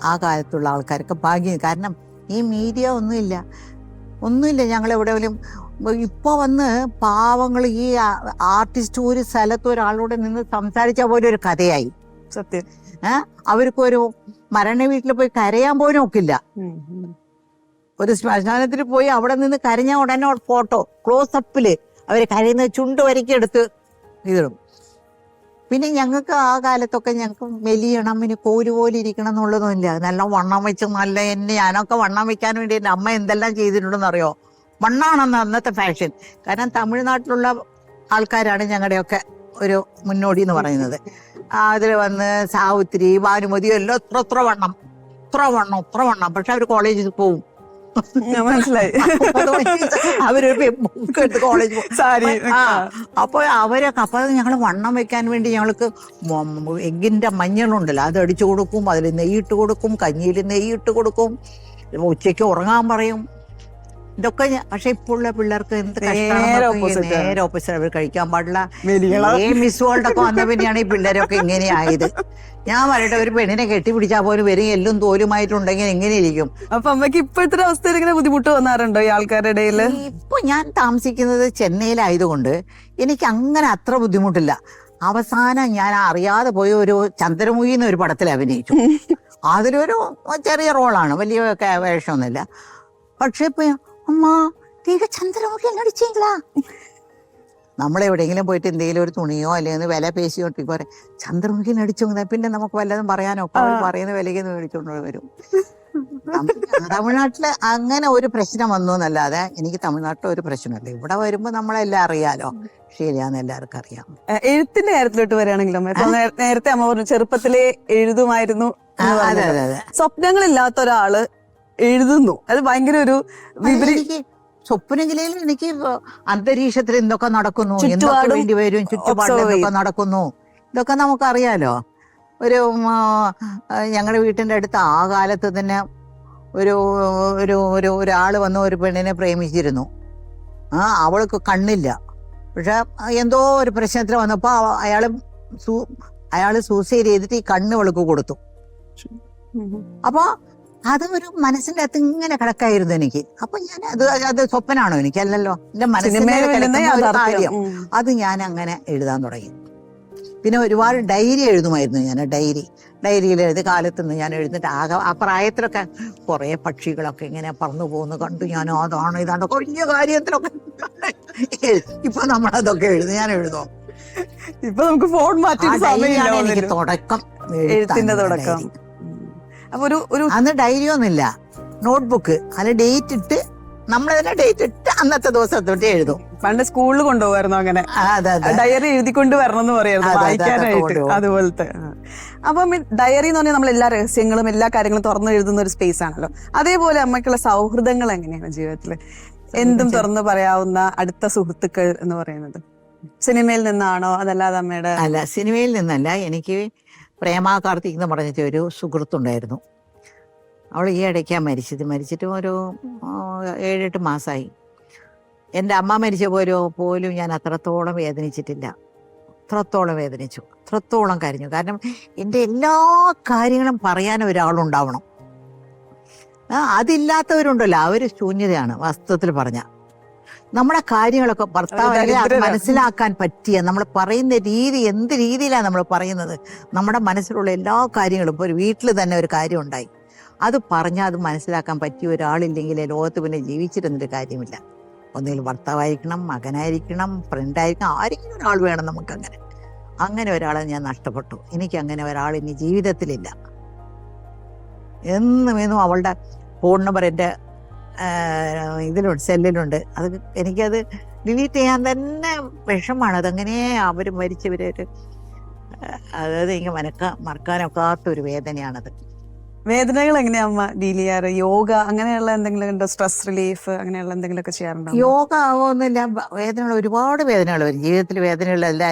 [SPEAKER 2] ആ കാലത്തുള്ള ആൾക്കാരൊക്കെ ഭാഗ്യം. കാരണം ഈ മീഡിയ ഒന്നുമില്ല. ഞങ്ങൾ എവിടെയെങ്കിലും ഇപ്പൊ വന്ന് പാവങ്ങൾ ഈ ആർട്ടിസ്റ്റ് ഒരു സ്ഥലത്ത് ഒരാളോട് നിന്ന് സംസാരിച്ച പോലെ ഒരു കഥയായി.
[SPEAKER 1] സത്യം.
[SPEAKER 2] അവർക്കൊരു മരണ വീട്ടിൽ പോയി കരയാൻ പോലും ഒക്കില്ല. ഒരു ശ്മശാനത്തിൽ പോയി അവിടെ നിന്ന് കരഞ്ഞ ഉടനെ ഫോട്ടോ ക്ലോസപ്പില് അവര് കരയുന്ന ചുണ്ട് വരയ്ക്കെടുത്ത് ഇതിടും. പിന്നെ ഞങ്ങൾക്ക് ആ കാലത്തൊക്കെ ഞങ്ങൾക്ക് മെലിയണം, ഇനി കോല് പോലെ ഇരിക്കണം എന്നുള്ളതൊന്നുമില്ല. നല്ല വണ്ണം വെച്ച് ഞാനൊക്കെ വണ്ണം വെക്കാൻ വേണ്ടി എൻ്റെ അമ്മ എന്തെല്ലാം ചെയ്തിട്ടുണ്ടെന്ന് അറിയോ? വണ്ണാണെന്ന് അന്നത്തെ ഫാഷൻ. കാരണം തമിഴ്നാട്ടിലുള്ള ആൾക്കാരാണ് ഞങ്ങളുടെയൊക്കെ ഒരു മുന്നോടി എന്ന് പറയുന്നത്. അതിൽ വന്ന് സാവിത്രി, ഭാനുമതി എല്ലാം ഇത്ര വണ്ണം. പക്ഷെ അവർ കോളേജിൽ പോവും.
[SPEAKER 1] മനസ്സിലായി.
[SPEAKER 2] അവരൊരു കോളേജ് അപ്പൊ ഞങ്ങൾ വണ്ണം വെക്കാൻ വേണ്ടി ഞങ്ങൾക്ക് എഗ്ഗിന്റെ മഞ്ഞളുണ്ടല്ലോ അത് അടിച്ചു കൊടുക്കും, അതിൽ നെയ്യിട്ട് കൊടുക്കും, കഞ്ഞിയിൽ നെയ്യിട്ട് കൊടുക്കും, ഉച്ചയ്ക്ക് ഉറങ്ങാൻ പറയും. ഇതൊക്കെ പക്ഷെ ഇപ്പോഴുള്ള പിള്ളേർക്ക് എന്ത് നേരെ ഓപ്പോസിറ്റ്. അവർ കഴിക്കാൻ പാടില്ല. മിസ് വേൾഡ് ഒക്കെ വന്ന പിന്നെയാണ് ഈ പിള്ളേരൊക്കെ ഇങ്ങനെ ആയത്. ഞാൻ പറയട്ടെ, ഒരു പെണ്ണിനെ കെട്ടിപ്പിടിച്ചാൽ പോലും വരും എല്ലും തോലുമായിട്ടുണ്ടെങ്കിൽ എങ്ങനെ ഇരിക്കും?
[SPEAKER 1] അപ്പൊ അമ്മക്ക് ഇപ്പോഴത്തെ അവസ്ഥയിൽ ഇങ്ങനെ ബുദ്ധിമുട്ട് വന്നാറുണ്ടോ ഈ ആൾക്കാരുടെ ഇടയിൽ?
[SPEAKER 2] ഇപ്പൊ ഞാൻ താമസിക്കുന്നത് ചെന്നൈയിലായതുകൊണ്ട് എനിക്ക് അങ്ങനെ അത്ര ബുദ്ധിമുട്ടില്ല. അവസാനം ഞാൻ അറിയാതെ പോയി ഒരു ചന്ദ്രമുഖി എന്നൊരു പടത്തിൽ അഭിനയിച്ചു. അതിലൊരു ചെറിയ റോളാണ്, വലിയ വേഷമൊന്നുമില്ല. പക്ഷെ ഇപ്പൊ അമ്മ നീക ചന്ദ്രമുഖി നടിച്ചീங்களா? നമ്മളെവിടെയെങ്കിലും പോയിട്ട് എന്തെങ്കിലും ഒരു തുണിയോ അല്ലെങ്കിൽ വില പേശിയോട്ടി പോരെ ചന്ദ്രമുഖി നടിച്ചു, പിന്നെ നമുക്ക് വല്ലതും പറയാനോ പറയുന്ന വിലയ്ക്ക് മേടിച്ചോണ്ട് വരും. തമിഴ്നാട്ടില് അങ്ങനെ ഒരു പ്രശ്നം വന്നു എന്നല്ലാതെ എനിക്ക് തമിഴ്നാട്ടിൽ ഒരു പ്രശ്നമില്ല. ഇവിടെ വരുമ്പോ നമ്മളെല്ലാം അറിയാലോ, ശരിയാന്ന് എല്ലാവർക്കും അറിയാം.
[SPEAKER 1] എഴുത്തിന്റെ കാര്യത്തിലോട്ട് വരികയാണെങ്കിലും നേരത്തെ അമ്മ പറഞ്ഞു ചെറുപ്പത്തിലേ എഴുതുമായിരുന്നു.
[SPEAKER 2] അതെ അതെ അതെ.
[SPEAKER 1] സ്വപ്നങ്ങളില്ലാത്ത ഒരാള് എഴുതുന്നു, അത് ഭയങ്കര ഒരു
[SPEAKER 2] സ്വപ്നങ്ങളിൽ എനിക്ക് അന്തരീക്ഷത്തിൽ എന്തൊക്കെ നടക്കുന്നു, എന്തൊക്കെ വേണ്ടി വരും, ചുറ്റുപാടിൽ എന്തൊക്കെ നടക്കുന്നു, ഇതൊക്കെ നമുക്കറിയാലോ. ഒരു ഞങ്ങളുടെ വീട്ടിന്റെ അടുത്ത് ആ കാലത്ത് തന്നെ ഒരു ഒരു ഒരു ഒരാൾ വന്ന് ഒരു പെണ്ണിനെ പ്രേമിച്ചിരുന്നു. അവൾക്ക് കണ്ണില്ല. പക്ഷെ എന്തോ ഒരു പ്രശ്നത്തിൽ വന്നപ്പോൾ അയാൾ സൂസൈഡ് ചെയ്തിട്ട് ഈ കണ്ണ് അവൾക്ക് കൊടുത്തു. അപ്പോൾ അത് ഒരു മനസ്സിന്റെ അകത്ത് ഇങ്ങനെ കിടക്കായിരുന്നു എനിക്ക്. അപ്പൊ ഞാൻ അത് സ്വപ്നാണോ എനിക്ക്? അല്ലല്ലോ, എന്റെ മനസ്സിന്റെ കാര്യം. അത് ഞാൻ അങ്ങനെ എഴുതാൻ തുടങ്ങി. പിന്നെ ഒരുപാട് ഡയറി എഴുതുമായിരുന്നു ഞാൻ. ഡയറിയിൽ എഴുതി കാലത്തുനിന്ന് ഞാൻ എഴുതിട്ട് ആ പ്രായത്തിലൊക്കെ കുറെ പക്ഷികളൊക്കെ ഇങ്ങനെ പറന്നു പോകുന്നു കണ്ടു. ഞാൻ അതാണ് ഇതാണ്ട് കുറഞ്ഞ കാര്യത്തിലൊക്കെ ഇപ്പൊ നമ്മളതൊക്കെ ഞാൻ എഴുതും.
[SPEAKER 1] ഇപ്പൊ നമുക്ക് ഫോൺ മാറ്റി
[SPEAKER 2] എനിക്ക് തുടക്കം,
[SPEAKER 1] എഴുത്തിന്റെ തുടക്കം. അപ്പൊ ഒരു
[SPEAKER 2] അന്ന് ഡയറി ഒന്നുമില്ല, നോട്ട്ബുക്ക്. അതിൽ ഡേറ്റ് ഇട്ട് നമ്മളതിനെ ഡേറ്റ് ഇട്ട് അന്നത്തെ ദിവസം തൊട്ട് എഴുതും.
[SPEAKER 1] പണ്ട് സ്കൂളിൽ കൊണ്ടുപോകായിരുന്നു അങ്ങനെ, ഡയറി എഴുതിക്കൊണ്ട് വരണം എന്ന് പറയായിരുന്നു വായിക്കാനായിട്ട്, അതുപോലത്തെ. അപ്പം ഡയറി എന്ന് പറഞ്ഞാൽ നമ്മൾ എല്ലാ രഹസ്യങ്ങളും എല്ലാ കാര്യങ്ങളും തുറന്നു എഴുതുന്ന ഒരു സ്പേസ് ആണല്ലോ. അതേപോലെ അമ്മയ്ക്കുള്ള സൗഹൃദങ്ങൾ എങ്ങനെയാണ് ജീവിതത്തില്? എന്തും തുറന്നു പറയാവുന്ന അടുത്ത സുഹൃത്തുക്കൾ എന്ന് പറയുന്നത് സിനിമയിൽ നിന്നാണോ അതല്ലാതെ അമ്മയുടെ?
[SPEAKER 2] അല്ല, സിനിമയിൽ നിന്നല്ല. എനിക്ക് പ്രേമ കാർത്തിക് എന്ന് പറഞ്ഞിട്ട് ഒരു സുഹൃത്തുണ്ടായിരുന്നു. അവൾ ഈ ഇടയ്ക്കാണ് മരിച്ചിട്ട് ഒരു 7-8 മാസമായി. എൻ്റെ അമ്മ മരിച്ച പോലും ഞാൻ അത്രത്തോളം വേദനിച്ചിട്ടില്ല. അത്രത്തോളം വേദനിച്ചു, അത്രത്തോളം കരഞ്ഞു. കാരണം എൻ്റെ എല്ലാ കാര്യങ്ങളും പറയാൻ ഒരാളുണ്ടാവണം. അതില്ലാത്തവരുണ്ടല്ലോ, അവർ ശൂന്യതയാണ് വാസ്തവത്തിൽ പറഞ്ഞ. നമ്മുടെ കാര്യങ്ങളൊക്കെ ഭർത്താവിനെ അത് മനസ്സിലാക്കാൻ പറ്റിയ, നമ്മൾ പറയുന്ന രീതി, എന്ത് രീതിയിലാണ് നമ്മൾ പറയുന്നത്, നമ്മുടെ മനസ്സിലുള്ള എല്ലാ കാര്യങ്ങളും. ഇപ്പോൾ ഒരു വീട്ടിൽ തന്നെ ഒരു കാര്യം ഉണ്ടായി, അത് പറഞ്ഞാൽ അത് മനസ്സിലാക്കാൻ പറ്റിയ ഒരാളില്ലെങ്കിൽ ലോകത്ത് പിന്നെ ജീവിച്ചിരുന്നൊരു കാര്യമില്ല. ഒന്നുകിൽ ഭർത്താവായിരിക്കണം, മകനായിരിക്കണം, ഫ്രണ്ടായിരിക്കണം, ആരെങ്കിലും ഒരാൾ വേണം നമുക്കങ്ങനെ. അങ്ങനെ ഒരാളെ ഞാൻ നഷ്ടപ്പെട്ടു. എനിക്കങ്ങനെ ഒരാൾ ഇനി ജീവിതത്തിലില്ല. എന്നും അവളുടെ ഫോൺ നമ്പർ എൻ്റെ സെല്ലിലുണ്ട്. അത് എനിക്കത് ഡിലീറ്റ് ചെയ്യാൻ തന്നെ വിഷമാണ്. അതങ്ങനെ അവർ മരിച്ചവരൊരു, അതായത് എനിക്ക് മറക്കാനൊക്കാത്തൊരു വേദനയാണത്.
[SPEAKER 1] വേദനകൾ എങ്ങനെയാ അമ്മ ഡീൽ ചെയ്യാറ്? യോഗ അങ്ങനെയുള്ള എന്തെങ്കിലും ഉണ്ടോ? സ്ട്രെസ് റിലീഫ് അങ്ങനെയുള്ള എന്തെങ്കിലുമൊക്കെ ചെയ്യാറുണ്ടോ?
[SPEAKER 2] യോഗ ആവുന്നില്ല. വേദനകൾ, ഒരുപാട് വേദനകൾ വരും ജീവിതത്തിൽ. വേദനകൾ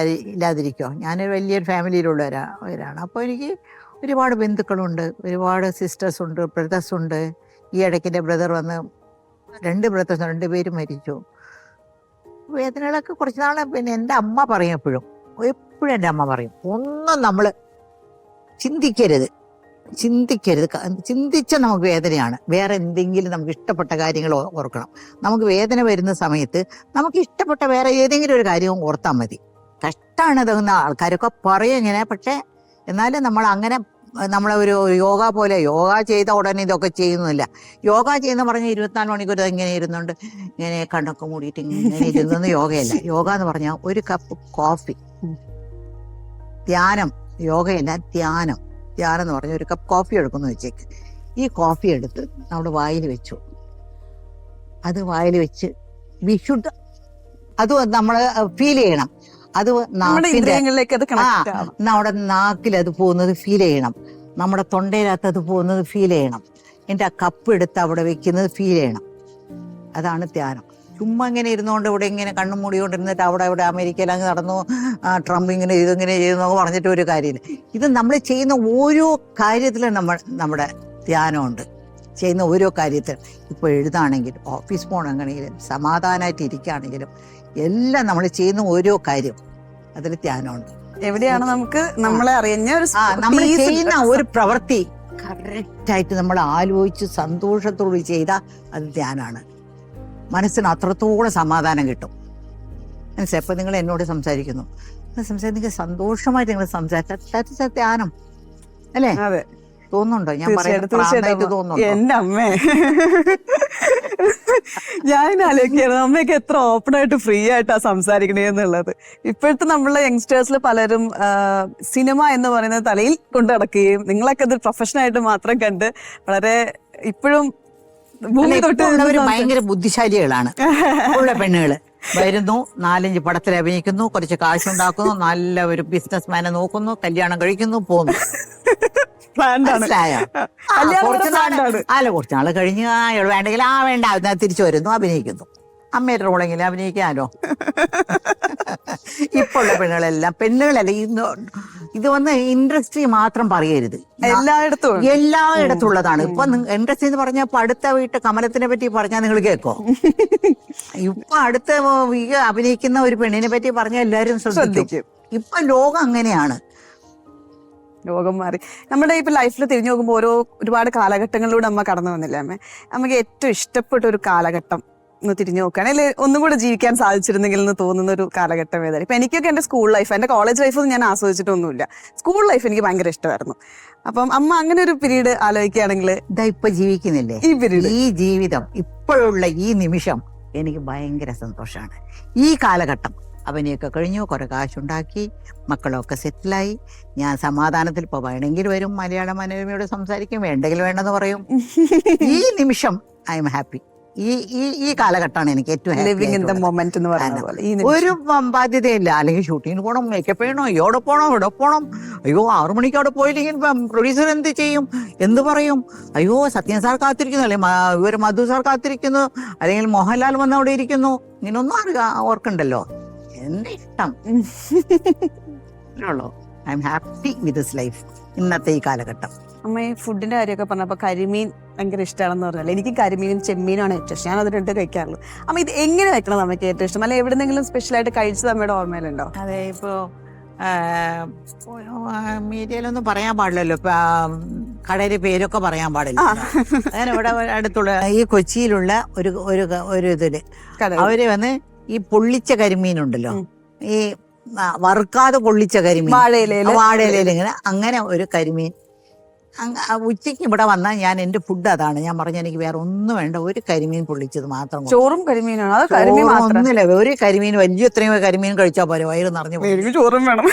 [SPEAKER 2] ഇല്ലാതിരിക്കുമോ? ഞാനൊരു വലിയൊരു ഫാമിലിയിലുള്ളവരാണ്. അപ്പോൾ എനിക്ക് ഒരുപാട് ബന്ധുക്കളുണ്ട്, ഒരുപാട് സിസ്റ്റേഴ്സ് ഉണ്ട്, ബ്രദേഴ്സ് ഉണ്ട്. ഈ ഇടയ്ക്ക് എൻ്റെ ബ്രദർ വന്ന് 2 ബ്രദേഴ്സ്, 2 പേരും മരിച്ചു. വേദനകളൊക്കെ കുറച്ച് നാൾ. പിന്നെ എൻ്റെ അമ്മ പറയും എപ്പോഴും എൻ്റെ അമ്മ പറയും, ഒന്നും നമ്മൾ ചിന്തിക്കരുത്. ചിന്തിച്ചാൽ നമുക്ക് വേദനയാണ്. വേറെ എന്തെങ്കിലും നമുക്ക് ഇഷ്ടപ്പെട്ട കാര്യങ്ങൾ ഓർക്കണം. നമുക്ക് വേദന വരുന്ന സമയത്ത് നമുക്ക് ഇഷ്ടപ്പെട്ട വേറെ ഏതെങ്കിലും ഒരു കാര്യവും ഓർത്താൽ മതി. കഷ്ടമാണ് ഇതെന്ന ആൾക്കാരൊക്കെ പറയും ഇങ്ങനെ. പക്ഷേ എന്നാലും നമ്മളെ ഒരു യോഗ പോലെ, യോഗ ചെയ്ത ഉടനെ ഇതൊക്കെ ചെയ്യുന്നില്ല. യോഗ ചെയ്യുന്ന പറഞ്ഞാൽ 24 മണിക്കൂർ ഇങ്ങനെ ഇരുന്നുകൊണ്ട് ഇങ്ങനെ കണ്ണൊക്കെ മൂടിയിട്ട് ഇങ്ങനെ ഇരുന്നത് യോഗയല്ല. യോഗ എന്ന് പറഞ്ഞാൽ ഒരു കപ്പ് കോഫി, ധ്യാനം. യോഗയല്ല, ധ്യാനം എന്ന് പറഞ്ഞാൽ ഒരു കപ്പ് കോഫി എടുക്കുന്നു വെച്ചേക്ക്. ഈ കോഫി എടുത്ത് നമ്മുടെ വായിൽ വെച്ചു. അത് വായിൽ വെച്ച് വിശുദ്ധ, അത് നമ്മൾ ഫീൽ ചെയ്യണം. അത് നമ്മുടെ നാക്കിൽ അത് പോകുന്നത് ഫീൽ ചെയ്യണം. നമ്മുടെ തൊണ്ടയിലകത്ത് അത് പോകുന്നത് ഫീൽ ചെയ്യണം. എൻ്റെ ആ കപ്പ് എടുത്ത് അവിടെ വെക്കുന്നത് ഫീൽ ചെയ്യണം. അതാണ് ധ്യാനം. ചുമ്മാ ഇങ്ങനെ ഇരുന്നുകൊണ്ട് ഇവിടെ ഇങ്ങനെ കണ്ണും മൂടിക്കൊണ്ടിരുന്നിട്ട് അവിടെ അമേരിക്കയിൽ അങ്ങ് നടന്നു, ട്രംപ് ഇങ്ങനെ ചെയ്തെന്നൊക്കെ പറഞ്ഞിട്ട് ഒരു കാര്യമില്ല. ഇത് നമ്മൾ ചെയ്യുന്ന ഓരോ കാര്യത്തിലും നമ്മുടെ ധ്യാനമുണ്ട്. ചെയ്യുന്ന ഓരോ കാര്യത്തിൽ, ഇപ്പോൾ എഴുതാണെങ്കിലും ഓഫീസ് പോകണമെങ്കിലും സമാധാനമായിട്ട് ഇരിക്കുകയാണെങ്കിലും എല്ലാം നമ്മൾ ചെയ്യുന്ന ഓരോ കാര്യം അതിൽ ധ്യാനമുണ്ട്.
[SPEAKER 1] എവിടെയാണ് നമുക്ക് നമ്മളെ അറിയുന്ന
[SPEAKER 2] നമ്മൾ ചെയ്യുന്ന ഒരു പ്രവൃത്തി കറക്റ്റായിട്ട് നമ്മൾ ആലോചിച്ച് സന്തോഷത്തോട് ചെയ്താൽ അത് ധ്യാനമാണ്. മനസ്സിന് അത്രത്തോളം സമാധാനം കിട്ടും. മനസ്സിലായി? ഇപ്പം നിങ്ങൾ എന്നോട് സംസാരിക്കുന്നു, നിങ്ങൾക്ക് സന്തോഷമായിട്ട് നിങ്ങൾ സംസാരിച്ച ധ്യാനം അല്ലേ? തോന്നുന്നുണ്ടോ? ഞാൻ പറയുന്നത് തോന്നുന്നുണ്ടോ?
[SPEAKER 1] എന്റെ അമ്മേ, ഞാൻ ആലോചിക്കായിരുന്നു അമ്മയൊക്കെ എത്ര ഓപ്പൺ ആയിട്ട് ഫ്രീ ആയിട്ടാ സംസാരിക്കണേ എന്നുള്ളത്. ഇപ്പോഴത്തെ നമ്മളെ യങ്സ്റ്റേഴ്സിൽ പലരും സിനിമ എന്ന് പറയുന്നത് തലയിൽ കൊണ്ടു നടക്കുകയും നിങ്ങളൊക്കെ അത് പ്രൊഫഷനായിട്ട് മാത്രം കണ്ട് വളരെ ഇപ്പോഴും ഭൂമി തൊട്ട്
[SPEAKER 2] ഭയങ്കര ബുദ്ധിശാലികളാണ് ഉള്ള പെണ്ണുകള്. വരുന്നു, 4-5 പടത്തിൽ അഭിനയിക്കുന്നു, കുറച്ച് കാശുണ്ടാക്കുന്നു, നല്ല ഒരു ബിസിനസ്മാനെ നോക്കുന്നു, കല്യാണം കഴിക്കുന്നു, പോകുന്നു. കുറച്ച് നാള് കഴിഞ്ഞ് വേണ്ടെങ്കിൽ വേണ്ട തിരിച്ചു വരുന്നു, അഭിനയിക്കുന്നു. അമ്മയുടെ റോളെങ്കിലും അഭിനയിക്കാനോ? ഇപ്പൊ ഉള്ള പെണ്ണുകളല്ല ഇത് വന്ന് ഇൻഡസ്ട്രി മാത്രം പറയരുത്, എല്ലായിടത്തും ഉള്ളതാണ്. ഇപ്പൊ ഇൻഡസ്ട്രി എന്ന് പറഞ്ഞാൽ ഇപ്പൊ അടുത്ത വീട്ട് കമലത്തിനെ പറ്റി പറഞ്ഞാൽ നിങ്ങൾ കേൾക്കോ? ഇപ്പൊ അടുത്ത അഭിനയിക്കുന്ന ഒരു പെണ്ണിനെ പറ്റി പറഞ്ഞാൽ എല്ലാവരും ശ്രദ്ധിക്കും. ഇപ്പൊ ലോകം അങ്ങനെയാണ്,
[SPEAKER 1] ലോകം മാറി. നമ്മുടെ ഇപ്പൊ ലൈഫിൽ തിരിഞ്ഞു നോക്കുമ്പോൾ ഒരുപാട് കാലഘട്ടങ്ങളിലൂടെ അമ്മ കടന്നു വന്നില്ലേ അമ്മ? നമുക്ക് ഏറ്റവും ഇഷ്ടപ്പെട്ട ഒരു കാലഘട്ടം ഒന്ന് തിരിഞ്ഞു നോക്കുകയാണെങ്കിൽ ഒന്നും കൂടെ ജീവിക്കാൻ സാധിച്ചിരുന്നെങ്കിൽ എന്ന് തോന്നുന്ന ഒരു കാലഘട്ടം ഏതായാലും. ഇപ്പൊ എനിക്കൊക്കെ എന്റെ സ്കൂൾ ലൈഫ്, എന്റെ കോളേജ് ലൈഫൊന്നും ഞാൻ ആസ്വദിച്ചിട്ടൊന്നുമില്ല. സ്കൂൾ ലൈഫ് എനിക്ക് ഭയങ്കര ഇഷ്ടമായിരുന്നു. അപ്പം അമ്മ അങ്ങനെ ഒരു പീരീഡ് ആലോചിക്കുകയാണെങ്കിൽ
[SPEAKER 2] ഇതാ ഇപ്പൊ ജീവിക്കുന്നില്ലേ
[SPEAKER 1] ഈ പീരീഡ്,
[SPEAKER 2] ഈ ജീവിതം, ഇപ്പോഴുള്ള ഈ നിമിഷം എനിക്ക് ഭയങ്കര സന്തോഷമാണ്. ഈ കാലഘട്ടം അവനെയൊക്കെ കഴിഞ്ഞു, കുറെ കാശുണ്ടാക്കി, മക്കളൊക്കെ സെറ്റിലായി, ഞാൻ സമാധാനത്തിൽ ഇപ്പോൾ വേണമെങ്കിൽ വരും, മലയാള മനോരമയോട് സംസാരിക്കും, വേണ്ടെങ്കിൽ വേണ്ടെന്ന് പറയും. ഈ നിമിഷം ഐ എം ഹാപ്പി. ഈ കാലഘട്ടമാണ് എനിക്ക് ഏറ്റവും
[SPEAKER 1] ലിവിങ് ഇൻ ദ മൊമെന്റ് എന്ന് പറയുന്നത് പോലെ.
[SPEAKER 2] ഒരു ബാധ്യതയില്ല, അല്ലെങ്കിൽ ഷൂട്ടിങ്ങിന് പോകണം, മേക്കപ്പ് ചെയ്യണോ, ഇവിടെ പോകണം, ഇവിടെ പോകണം, അയ്യോ 6 മണിക്ക് അവിടെ പോയില്ലെങ്കിൽ പ്രൊഡ്യൂസർ എന്ത് ചെയ്യും, എന്ത് പറയും, അയ്യോ സത്യൻ സാർ കാത്തിരിക്കുന്നു, അല്ലെങ്കിൽ ഇവർ മധു സാർ കാത്തിരിക്കുന്നു, അല്ലെങ്കിൽ മോഹൻലാൽ വന്ന് അവിടെ ഇരിക്കുന്നു, ഇങ്ങനൊന്നും ഓർക്കണ്ടല്ലോ. എന്റെ ഇഷ്ടം I am happy with this life ഇന്നത്തെ ഈ കാലഘട്ടം.
[SPEAKER 1] അമ്മ ഈ ഫുഡിന്റെ കാര്യമൊക്കെ പറഞ്ഞപ്പോൾ കരിമീൻ ഭയങ്കര ഇഷ്ടമാണെന്ന് പറഞ്ഞാൽ എനിക്ക് കരിമീനും ചെമ്മീനാണ് ഏറ്റവും ഇഷ്ടം. ഞാൻ അത് രണ്ടും കഴിക്കാറുള്ളൂ. അമ്മ ഇത് എങ്ങനെ വെക്കണം നമുക്ക് ഏറ്റവും ഇഷ്ടം, അല്ലെ എവിടെന്നെങ്കിലും സ്പെഷ്യലായിട്ട് കഴിച്ചത് അമ്മയുടെ ഓർമ്മയിലുണ്ടോ?
[SPEAKER 2] അതെ, ഇപ്പോ മീഡിയയിലൊന്നും പറയാൻ പാടില്ലല്ലോ, കടയുടെ പേരൊക്കെ പറയാൻ പാടില്ല. അങ്ങനെ ഇവിടെ അടുത്തുള്ള ഈ കൊച്ചിയിലുള്ള ഒരു ഇതില് അവര് വന്ന് ഈ പൊള്ളിച്ച കരിമീനുണ്ടല്ലോ, ഈ വറുക്കാതെ പൊള്ളിച്ച കരിമീൻ, വാഴയിലയിൽ ഇങ്ങനെ, അങ്ങനെ ഒരു കരിമീൻ ഉച്ചയ്ക്ക് ഇവിടെ വന്നാൽ ഞാൻ എന്റെ ഫുഡ് അതാണ്. ഞാൻ പറഞ്ഞ എനിക്ക് വേറെ ഒന്നും വേണ്ട, ഒരു കരിമീൻ പൊള്ളിച്ചത് മാത്രം.
[SPEAKER 1] ചോറും കരിമീനാണ്?
[SPEAKER 2] ഒന്നുമില്ല, ഒരു കരിമീൻ, വലിയ ഇത്രയും കരിമീൻ കഴിച്ചാൽ പോലെ വയറ് നിറഞ്ഞു.
[SPEAKER 1] ചോറും വേണം.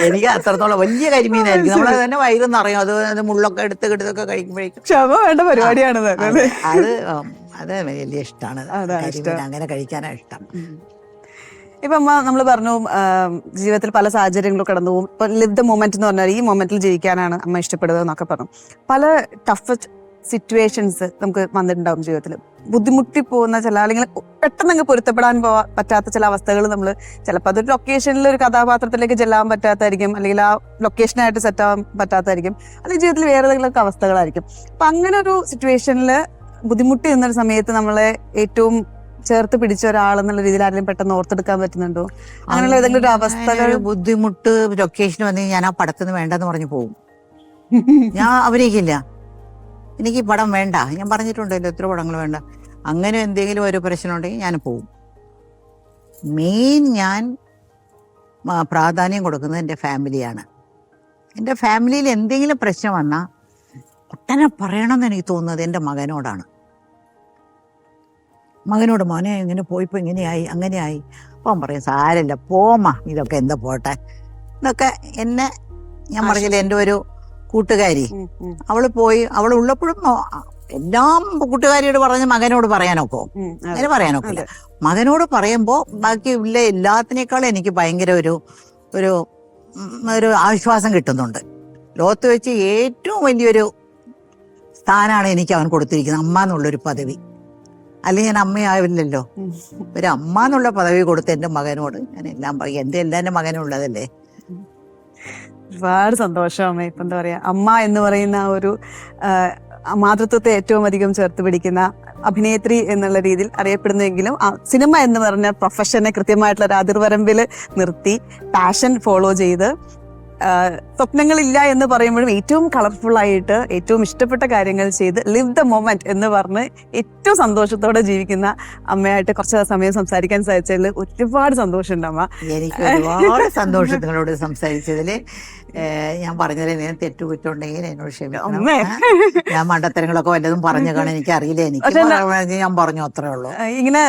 [SPEAKER 2] എനിക്ക് അത്രത്തോളം വലിയ കരിമീനായിരിക്കും, നമ്മളത് തന്നെ വയറ് നിറയും. അത് മുള്ളൊക്കെ എടുത്തൊക്കെ കഴിക്കുമ്പോഴേക്കും
[SPEAKER 1] ക്ഷമ വേണ്ട പരിപാടിയാണ്
[SPEAKER 2] അത് വലിയ ഇഷ്ടമാണ്. അങ്ങനെ കഴിക്കാനാണ് ഇഷ്ടം.
[SPEAKER 1] ഇപ്പൊ അമ്മ നമ്മൾ പറഞ്ഞു ജീവിതത്തിൽ പല സാഹചര്യങ്ങളും കടന്നു പോകും. ഇപ്പൊ ലിവ് ദ മൊമെന്റ് എന്ന് പറഞ്ഞാൽ ഈ മൊമെന്റിൽ ജീവിക്കാനാണ് അമ്മ ഇഷ്ടപ്പെടുന്നത് എന്നൊക്കെ പറഞ്ഞു. പല ടഫ് സിറ്റുവേഷൻസ് നമുക്ക് വന്നിട്ടുണ്ടാവും ജീവിതത്തിൽ. ബുദ്ധിമുട്ടി പോകുന്ന ചില, അല്ലെങ്കിൽ പെട്ടെന്ന് അങ്ങ് പൊരുത്തപ്പെടാൻ പറ്റാത്ത ചില അവസ്ഥകൾ നമ്മൾ ചിലപ്പോൾ അതൊരു ലൊക്കേഷനിൽ ഒരു കഥാപാത്രത്തിലേക്ക് ചെല്ലാൻ പറ്റാത്തായിരിക്കും, അല്ലെങ്കിൽ ആ ലൊക്കേഷനായിട്ട് സെറ്റ് ആവാൻ പറ്റാത്തായിരിക്കും, അല്ലെങ്കിൽ ജീവിതത്തിൽ വേറെ ഏതെങ്കിലും അവസ്ഥകളായിരിക്കും. അപ്പൊ അങ്ങനെ ഒരു സിറ്റുവേഷനിൽ ബുദ്ധിമുട്ടി നിന്നൊരു സമയത്ത് നമ്മളെ ഏറ്റവും ചേർത്ത് പിടിച്ച ഒരാളെന്നുള്ള രീതിയിൽ ആരെങ്കിലും പെട്ടെന്ന് ഓർത്തെടുക്കാൻ പറ്റുന്നുണ്ടോ? അങ്ങനെയുള്ള ഏതെങ്കിലും ഒരു അവസ്ഥകൾ?
[SPEAKER 2] ബുദ്ധിമുട്ട് ലൊക്കേഷൻ വന്ന് ഞാൻ ആ പടത്തിന് വേണ്ടെന്ന് പറഞ്ഞു പോകും. ഞാൻ അഭിനയിക്കില്ല, എനിക്ക് ഈ പടം വേണ്ട, ഞാൻ പറഞ്ഞിട്ടുണ്ടല്ലോ എത്ര പടങ്ങൾ വേണ്ട. അങ്ങനെ എന്തെങ്കിലും ഒരു പ്രശ്നം ഉണ്ടെങ്കിൽ ഞാൻ പോവും. മെയിൻ ഞാൻ പ്രാധാന്യം കൊടുക്കുന്നത് എൻ്റെ ഫാമിലിയാണ്. എൻ്റെ ഫാമിലിയിൽ എന്തെങ്കിലും പ്രശ്നം വന്നാൽ ഒട്ടനെ പറയണമെന്ന് എനിക്ക് തോന്നുന്നത് എൻ്റെ മകനോടാണ്. മകനോട്, മോനെ ഇങ്ങനെ പോയിപ്പോൾ ഇങ്ങനെയായി അങ്ങനെയായി. അപ്പം പറയും സാരമില്ല പോമ്മ, ഇതൊക്കെ എന്താ പോട്ടെ എന്നൊക്കെ. എന്നെ ഞാൻ പറഞ്ഞില്ല, എൻ്റെ ഒരു കൂട്ടുകാരി, അവള് പോയി, അവൾ ഉള്ളപ്പോഴും എല്ലാം കൂട്ടുകാരിയോട് പറഞ്ഞ് മകനോട് പറയാനൊക്കെ അങ്ങനെ പറയാനൊക്കില്ല. മകനോട് പറയുമ്പോൾ ബാക്കി ഉള്ള എല്ലാത്തിനേക്കാളും എനിക്ക് ഭയങ്കര ഒരു ആശ്വാസം കിട്ടുന്നുണ്ട്. ലോകത്ത് വെച്ച് ഏറ്റവും വലിയൊരു സ്ഥാനമാണ് എനിക്ക് അവൻ കൊടുത്തിരിക്കുന്നത്, അമ്മ എന്നുള്ളൊരു പദവി. അല്ലെങ്കിൽ ഞാൻ അമ്മയാവില്ലല്ലോ, ഒരു അമ്മ എന്നുള്ള പദവി കൊടുത്ത് എൻ്റെ മകനോട് ഞാൻ എല്ലാം പറയും. എൻ്റെ മകനുള്ളതല്ലേ.
[SPEAKER 1] ഒരുപാട് സന്തോഷം അമ്മ. ഇപ്പം എന്താ പറയാ, അമ്മ എന്ന് പറയുന്ന ഒരു മാതൃത്വത്തെ ഏറ്റവും അധികം ചേർത്ത് പിടിക്കുന്ന അഭിനേത്രി എന്നുള്ള രീതിയിൽ അറിയപ്പെടുന്നെങ്കിലും സിനിമ എന്ന് പറഞ്ഞ പ്രൊഫഷനെ കൃത്യമായിട്ടുള്ള ഒരു അതിർവരമ്പിൽ നിർത്തി പാഷൻ ഫോളോ ചെയ്ത് സ്വപ്നങ്ങളില്ല എന്ന് പറയുമ്പോഴും ഏറ്റവും കളർഫുൾ ആയിട്ട് ഏറ്റവും ഇഷ്ടപ്പെട്ട കാര്യങ്ങൾ ചെയ്ത് ലിവ് ദ മൊമെന്റ് എന്ന് പറഞ്ഞ് ഏറ്റവും സന്തോഷത്തോടെ ജീവിക്കുന്ന അമ്മയായിട്ട് കുറച്ച് സമയം സംസാരിക്കാൻ സാധിച്ചതിൽ ഒരുപാട് സന്തോഷമുണ്ട് അമ്മ.
[SPEAKER 2] എനിക്ക് ഒരുപാട് സന്തോഷം നിങ്ങളോട് സംസാരിച്ചതിൽ. ഞാൻ പറഞ്ഞതിൽ ഞാൻ തെറ്റുകുറ്റുണ്ടെങ്കിൽ എന്നോട് ക്ഷമിക്കണം. ഞാൻ മണ്ടത്തരങ്ങളൊക്കെ വല്ലതും പറഞ്ഞു കാണാൻ എനിക്ക് അറിയില്ല, എനിക്ക് ഞാൻ പറഞ്ഞു അത്രേ ഉള്ളൂ.
[SPEAKER 1] ഇങ്ങനെ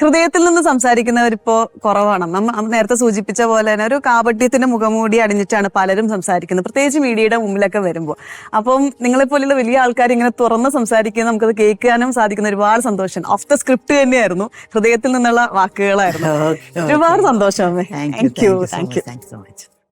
[SPEAKER 1] ഹൃദയത്തിൽ നിന്ന് സംസാരിക്കുന്നവരിപ്പോ കുറവാണ്. നമ്മ നേരത്തെ സൂചിപ്പിച്ച പോലെ തന്നെ ഒരു കാപട്യത്തിന്റെ മുഖംമൂടി അണിഞ്ഞിട്ടാണ് പലരും സംസാരിക്കുന്നത്, പ്രത്യേകിച്ച് മീഡിയയുടെ മുമ്പിലൊക്കെ വരുമ്പോൾ. അപ്പം നിങ്ങളെപ്പോലുള്ള വലിയ ആൾക്കാർ ഇങ്ങനെ തുറന്ന് സംസാരിക്കുന്നത് നമുക്കത് കേൾക്കാനും സാധിക്കുന്ന ഒരുപാട് സന്തോഷം. ഓഫ് ദ സ്ക്രിപ്റ്റ് തന്നെയായിരുന്നു, ഹൃദയത്തിൽ നിന്നുള്ള വാക്കുകളായിരുന്നു. ഒരുപാട് സന്തോഷം.
[SPEAKER 2] Thank you so much.